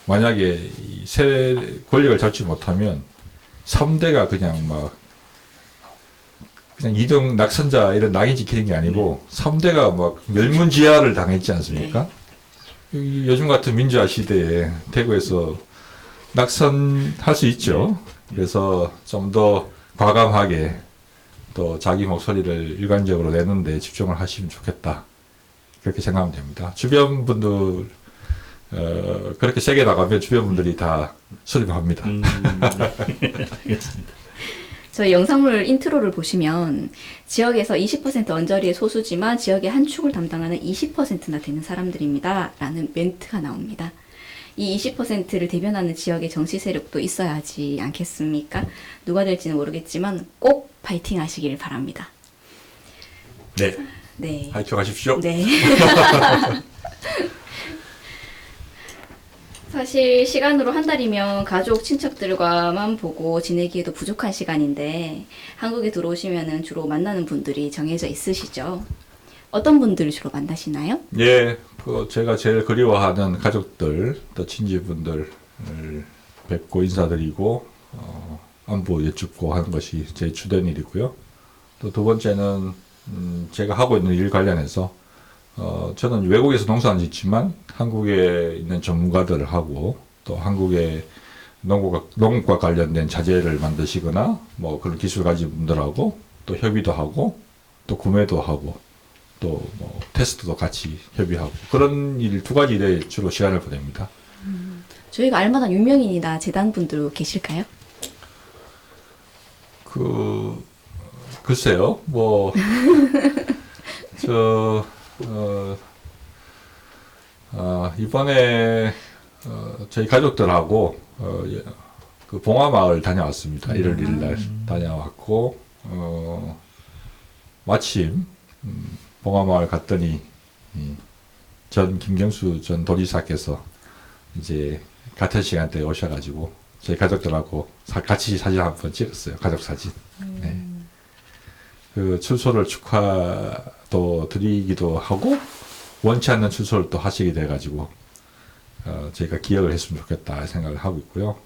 만약에 새 권력을 잡지 못하면 3대가 그냥 막 그냥 2등 낙선자 이런 낙인 지키는 게 아니고 3대가 막 멸문지화를 당했지 않습니까? 요즘 같은 민주화 시대에 대구에서 낙선할 수 있죠. 그래서 좀 더 과감하게 또 자기 목소리를 일관적으로 내는데 집중을 하시면 좋겠다. 그렇게 생각하면 됩니다. 주변 분들 그렇게 세게 나가면 주변 분들이 다 수렴합니다. 알겠습니다. 저희 영상물 인트로를 보시면 지역에서 20% 언저리의 소수지만 지역의 한 축을 담당하는 20%나 되는 사람들입니다. 라는 멘트가 나옵니다. 이 20%를 대변하는 지역의 정치 세력도 있어야 하지 않겠습니까? 누가 될지는 모르겠지만 꼭 파이팅 하시길 바랍니다. 네. 네. 파이팅 하십시오. 네. 사실 시간으로 한 달이면 가족, 친척들과만 보고 지내기에도 부족한 시간인데 한국에 들어오시면은 주로 만나는 분들이 정해져 있으시죠? 어떤 분들을 주로 만나시나요? 예, 제가 제일 그리워하는 가족들, 또 친지분들을 뵙고 인사드리고 안부 여쭙고 하는 것이 제 주된 일이고요. 또 두 번째는 제가 하고 있는 일 관련해서 저는 외국에서 농사는 짓지만 한국에 있는 전문가들을 하고 또 한국의 농업과 관련된 자재를 만드시거나 뭐 그런 기술 가진 분들하고 또 협의도 하고 또 구매도 하고 또 뭐 테스트도 같이 협의하고 그런 일 두 가지 일에 주로 시간을 보냅니다. 저희가 알만한 유명인이나 재단분들 계실까요? 글쎄요, 이번에 저희 가족들하고 그 봉화마을 다녀왔습니다. 1월 1일 날 다녀왔고 마침 봉화마을 갔더니 전 김경수 전 도지사께서 이제 같은 시간대에 오셔가지고 저희 가족들하고 같이 사진 한번 찍었어요. 가족 사진. 네. 그 출소를 축하도 드리기도 하고 원치 않는 출소를 또 하시게 돼가지고 저희가 기억을 했으면 좋겠다 생각을 하고 있고요.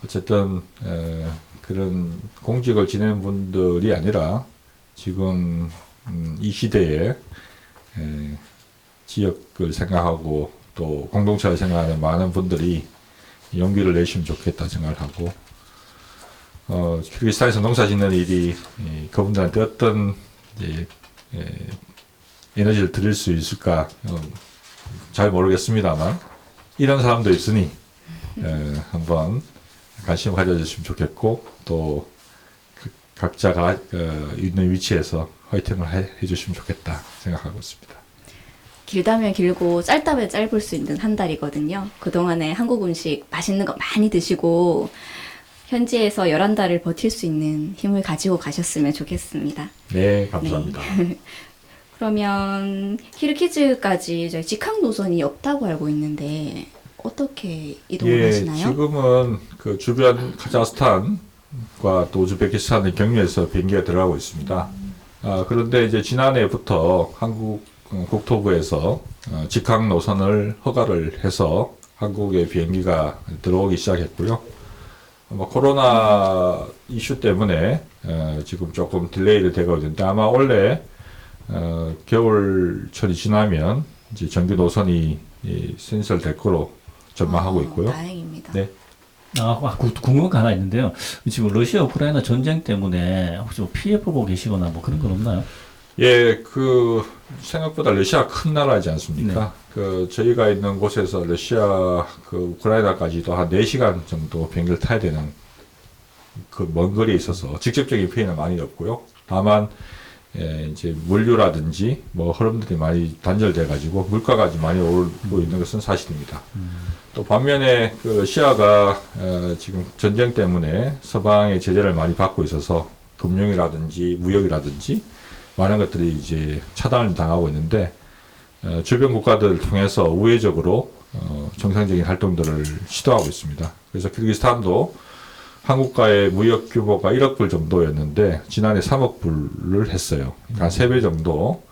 어쨌든 그런 공직을 지내는 분들이 아니라 지금 이 시대에 지역을 생각하고 또 공동체를 생각하는 많은 분들이 용기를 내시면 좋겠다 생각을 하고 키르기스탄에서 농사 짓는 일이 그분들한테 어떤 이제, 에너지를 드릴 수 있을까 잘 모르겠습니다만 이런 사람도 있으니 한번 관심 가져주시면 좋겠고 또 각자가 있는 위치에서 화이팅을 해주시면 좋겠다 생각하고 있습니다. 길다면 길고 짧다면 짧을 수 있는 한 달이거든요. 그동안에 한국 음식 맛있는 거 많이 드시고 현지에서 11달을 버틸 수 있는 힘을 가지고 가셨으면 좋겠습니다. 네, 감사합니다. 그러면 키르키즈까지 저희 직항 노선이 없다고 알고 있는데 어떻게 이동을 하시나요? 지금은 그 주변 카자흐스탄과 또 우즈베키스탄의 경유해서 비행기가 들어가고 있습니다. 그런데 이제 지난해부터 한국 국토부에서 직항 노선을 허가를 해서 한국에 비행기가 들어오기 시작했고요. 코로나 이슈 때문에 지금 조금 딜레이를 되고 있는데 아마 원래 겨울철이 지나면 이제 정규 노선이 신설될 거로 전망하고 있고요. 다행입니다. 네. 궁금한 거 하나 있는데요. 지금 러시아 우크라이나 전쟁 때문에 혹시 뭐 피해 보고 계시거나 뭐 그런 건 없나요? 예, 생각보다 러시아 큰 나라지 않습니까? 저희가 있는 곳에서 러시아, 우크라이나까지도 한 4시간 정도 비행기를 타야 되는 먼 거리에 있어서 직접적인 피해는 많이 없고요. 다만, 이제 물류라든지 뭐 흐름들이 많이 단절돼가지고 물가가 좀 많이 오르고 있는 것은 사실입니다. 또 반면에 러시아가 지금 전쟁 때문에 서방의 제재를 많이 받고 있어서 금융이라든지 무역이라든지 많은 것들이 이제 차단을 당하고 있는데 주변 국가들을 통해서 우회적으로 정상적인 활동들을 시도하고 있습니다. 그래서 키르기스탄도 한국과의 무역 규모가 1억 불 정도였는데 지난해 3억 불을 했어요. 그러니까 한 3배 정도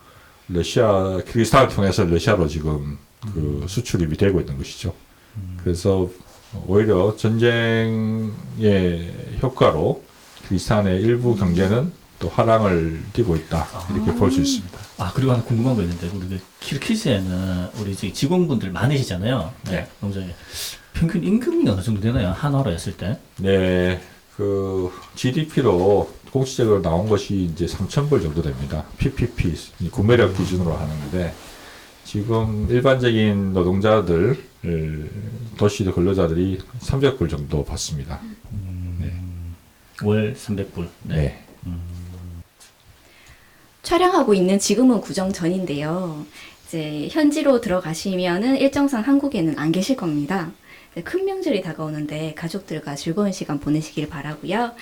키르기스탄을 통해서 러시아로 지금 수출입이 되고 있는 것이죠. 그래서 오히려 전쟁의 효과로 키르기스탄의 일부 경제는 또 화랑을 띠고 있다 이렇게 볼 수 있습니다. 그리고 하나 궁금한 거 있는데 우리 키르키즈에는 우리 직원분들 많으시잖아요. 네. 농장에 평균 임금이 어느 정도 되나요? 한화로 했을 때? 네, GDP로 공식적으로 나온 것이 이제 3,000불 정도 됩니다. PPP 구매력 기준으로 하는데 지금 일반적인 노동자들 도시 근로자들이 300불 정도 받습니다. 네. 월 300불. 네. 촬영하고 있는 지금은 구정 전인데요. 이제 현지로 들어가시면은 일정상 한국에는 안 계실 겁니다. 큰 명절이 다가오는데 가족들과 즐거운 시간 보내시길 바라고요.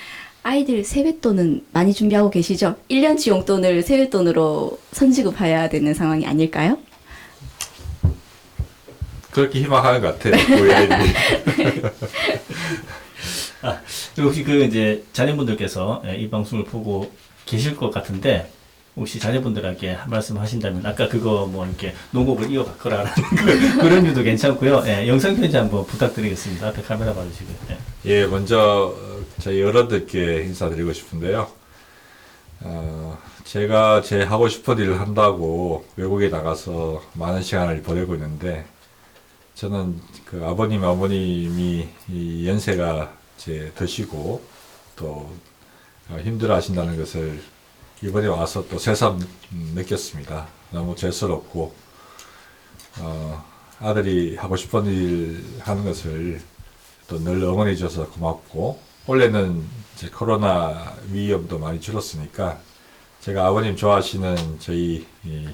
아이들 세뱃돈은 많이 준비하고 계시죠? 1년치 용돈을 세뱃돈으로 선지급해야 되는 상황이 아닐까요? 그렇게 희망하는 것 같아요. 우리 아이들이. 그리고 혹시 이제 자녀분들께서 이 방송을 보고 계실 것 같은데 혹시 자녀분들에게 한 말씀 하신다면 아까 뭐 이렇게 농업을 이어가거라라는 그런 유도 괜찮고요. 영상 편지 한번 부탁드리겠습니다. 앞에 카메라 봐주시고요. 예, 먼저 저희 어른들께 인사드리고 싶은데요. 제가 제 하고 싶은 일을 한다고 외국에 나가서 많은 시간을 보내고 있는데 저는 아버님, 어머님이 이 연세가 드시고 또 힘들어 하신다는 것을 이번에 와서 또 새삼 느꼈습니다. 너무 죄스럽고 아들이 하고 싶은 일 하는 것을 또 늘 응원해 줘서 고맙고 원래는 이제 코로나 위험도 많이 줄었으니까 제가 아버님 좋아하시는 저희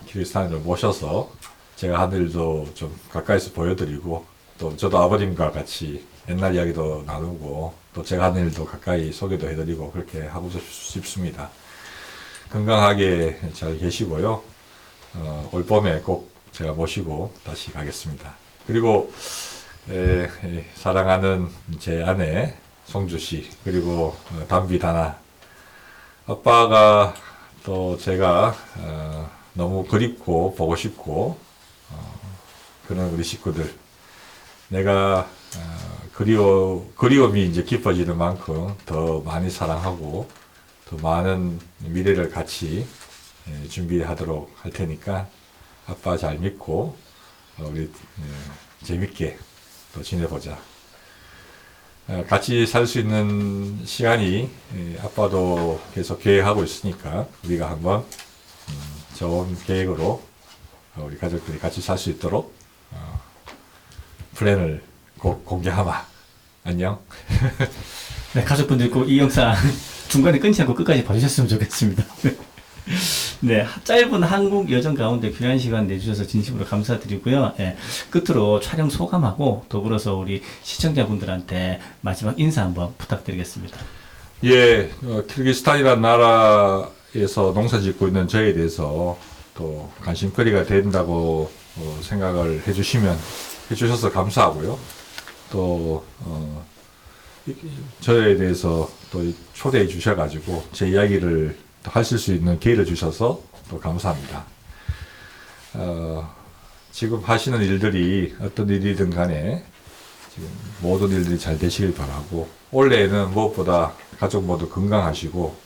키르기스탄으로 모셔서 제가 하는 일도 좀 가까이서 보여드리고 또 저도 아버님과 같이 옛날 이야기도 나누고 또 제가 하는 일도 가까이 소개도 해드리고 그렇게 하고 싶습니다. 건강하게 잘 계시고요. 올 봄에 꼭 제가 모시고 다시 가겠습니다. 그리고 사랑하는 제 아내 송주 씨 그리고 담비 다나 아빠가 또 제가 너무 그립고 보고 싶고 그런 우리 식구들 내가 그리움이 이제 깊어지는 만큼 더 많이 사랑하고 더 많은 미래를 같이 준비하도록 할 테니까 아빠 잘 믿고 우리 재밌게 또 지내보자. 같이 살 수 있는 시간이 아빠도 계속 계획하고 있으니까 우리가 한번 좋은 계획으로 우리 가족들이 같이 살 수 있도록 플랜을 꼭 공개하마. 안녕. 네, 가족분들 꼭 이 영상 중간에 끊지 않고 끝까지 봐주셨으면 좋겠습니다. 네, 짧은 한국 여정 가운데 귀한 시간 내주셔서 진심으로 감사드리고요. 예, 끝으로 촬영 소감하고 더불어서 우리 시청자분들한테 마지막 인사 한번 부탁드리겠습니다. 예, 키르기스탄이라는 나라에서 농사 짓고 있는 저에 대해서 또 관심거리가 된다고 생각을 해주셔서 감사하고요. 또, 저에 대해서 또 초대해 주셔가지고 제 이야기를 하실 수 있는 기회를 주셔서 또 감사합니다. 지금 하시는 일들이 어떤 일이든 간에 지금 모든 일들이 잘 되시길 바라고, 올해에는 무엇보다 가족 모두 건강하시고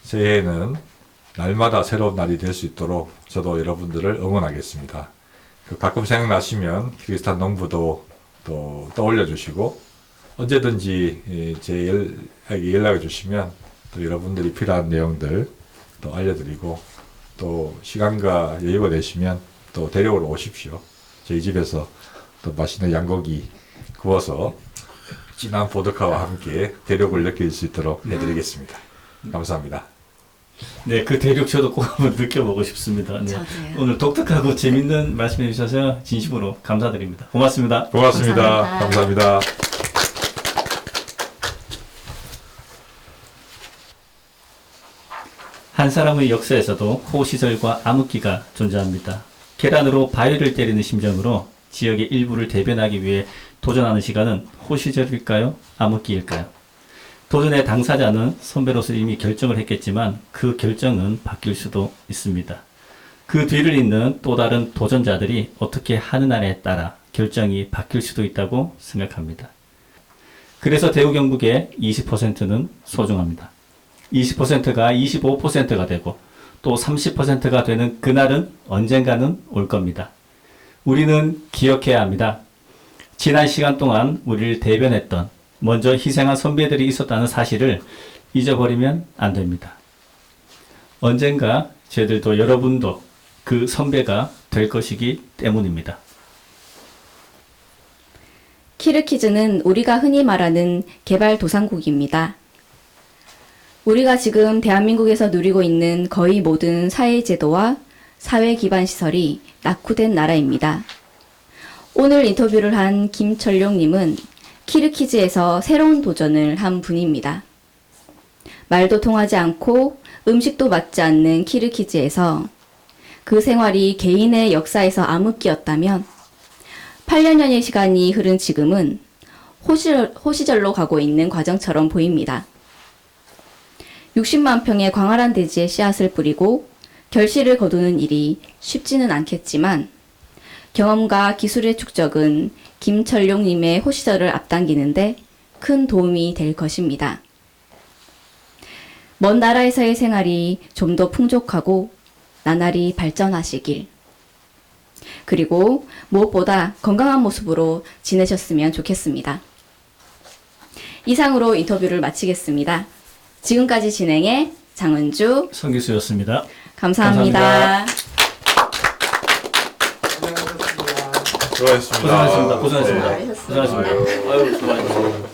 새해에는 날마다 새로운 날이 될 수 있도록 저도 여러분들을 응원하겠습니다. 가끔 생각나시면 키르기스탄 농부도 또 떠올려 주시고 언제든지 제 연락을 주시면 또 여러분들이 필요한 내용들 또 알려드리고, 또 시간과 여유가 되시면 또 데려오러 오십시오. 저희 집에서 또 맛있는 양고기 구워서 진한 보드카와 함께 대륙을 느낄 수 있도록 해드리겠습니다. 감사합니다. 네, 그 대륙 저도 꼭 한번 느껴보고 싶습니다. 네, 저도요. 오늘 독특하고 재밌는 말씀해 주셔서 진심으로 감사드립니다. 고맙습니다. 고맙습니다. 감사합니다. 한 사람의 역사에서도 호시절과 암흑기가 존재합니다. 계란으로 바위를 때리는 심정으로 지역의 일부를 대변하기 위해 도전하는 시간은 호시절일까요? 암흑기일까요? 도전의 당사자는 선배로서 이미 결정을 했겠지만 그 결정은 바뀔 수도 있습니다. 그 뒤를 잇는 또 다른 도전자들이 어떻게 하느냐에 따라 결정이 바뀔 수도 있다고 생각합니다. 그래서 대우경북의 20%는 소중합니다. 20%가 25%가 되고 또 30%가 되는 그날은 언젠가는 올 겁니다. 우리는 기억해야 합니다. 지난 시간 동안 우리를 대변했던, 먼저 희생한 선배들이 있었다는 사실을 잊어버리면 안 됩니다. 언젠가 저희들도 여러분도 그 선배가 될 것이기 때문입니다. 키르키즈는 우리가 흔히 말하는 개발도상국입니다. 우리가 지금 대한민국에서 누리고 있는 거의 모든 사회제도와 사회 기반 시설이 낙후된 나라입니다. 오늘 인터뷰를 한 김철룡님은 키르키즈에서 새로운 도전을 한 분입니다. 말도 통하지 않고 음식도 맞지 않는 키르키즈에서 그 생활이 개인의 역사에서 암흑기였다면 8년여의 시간이 흐른 지금은 호시절로 가고 있는 과정처럼 보입니다. 60만 평의 광활한 대지에 씨앗을 뿌리고 결실을 거두는 일이 쉽지는 않겠지만 경험과 기술의 축적은 김철룡님의 호시절을 앞당기는데 큰 도움이 될 것입니다. 먼 나라에서의 생활이 좀 더 풍족하고 나날이 발전하시길. 그리고 무엇보다 건강한 모습으로 지내셨으면 좋겠습니다. 이상으로 인터뷰를 마치겠습니다. 지금까지 진행해 장은주, 성기수였습니다. 감사합니다. 수고하셨습니다. 고생하셨습니다. 네. 고생하셨습니다. 고생하셨습니다. 아유, 수고하셨습니다.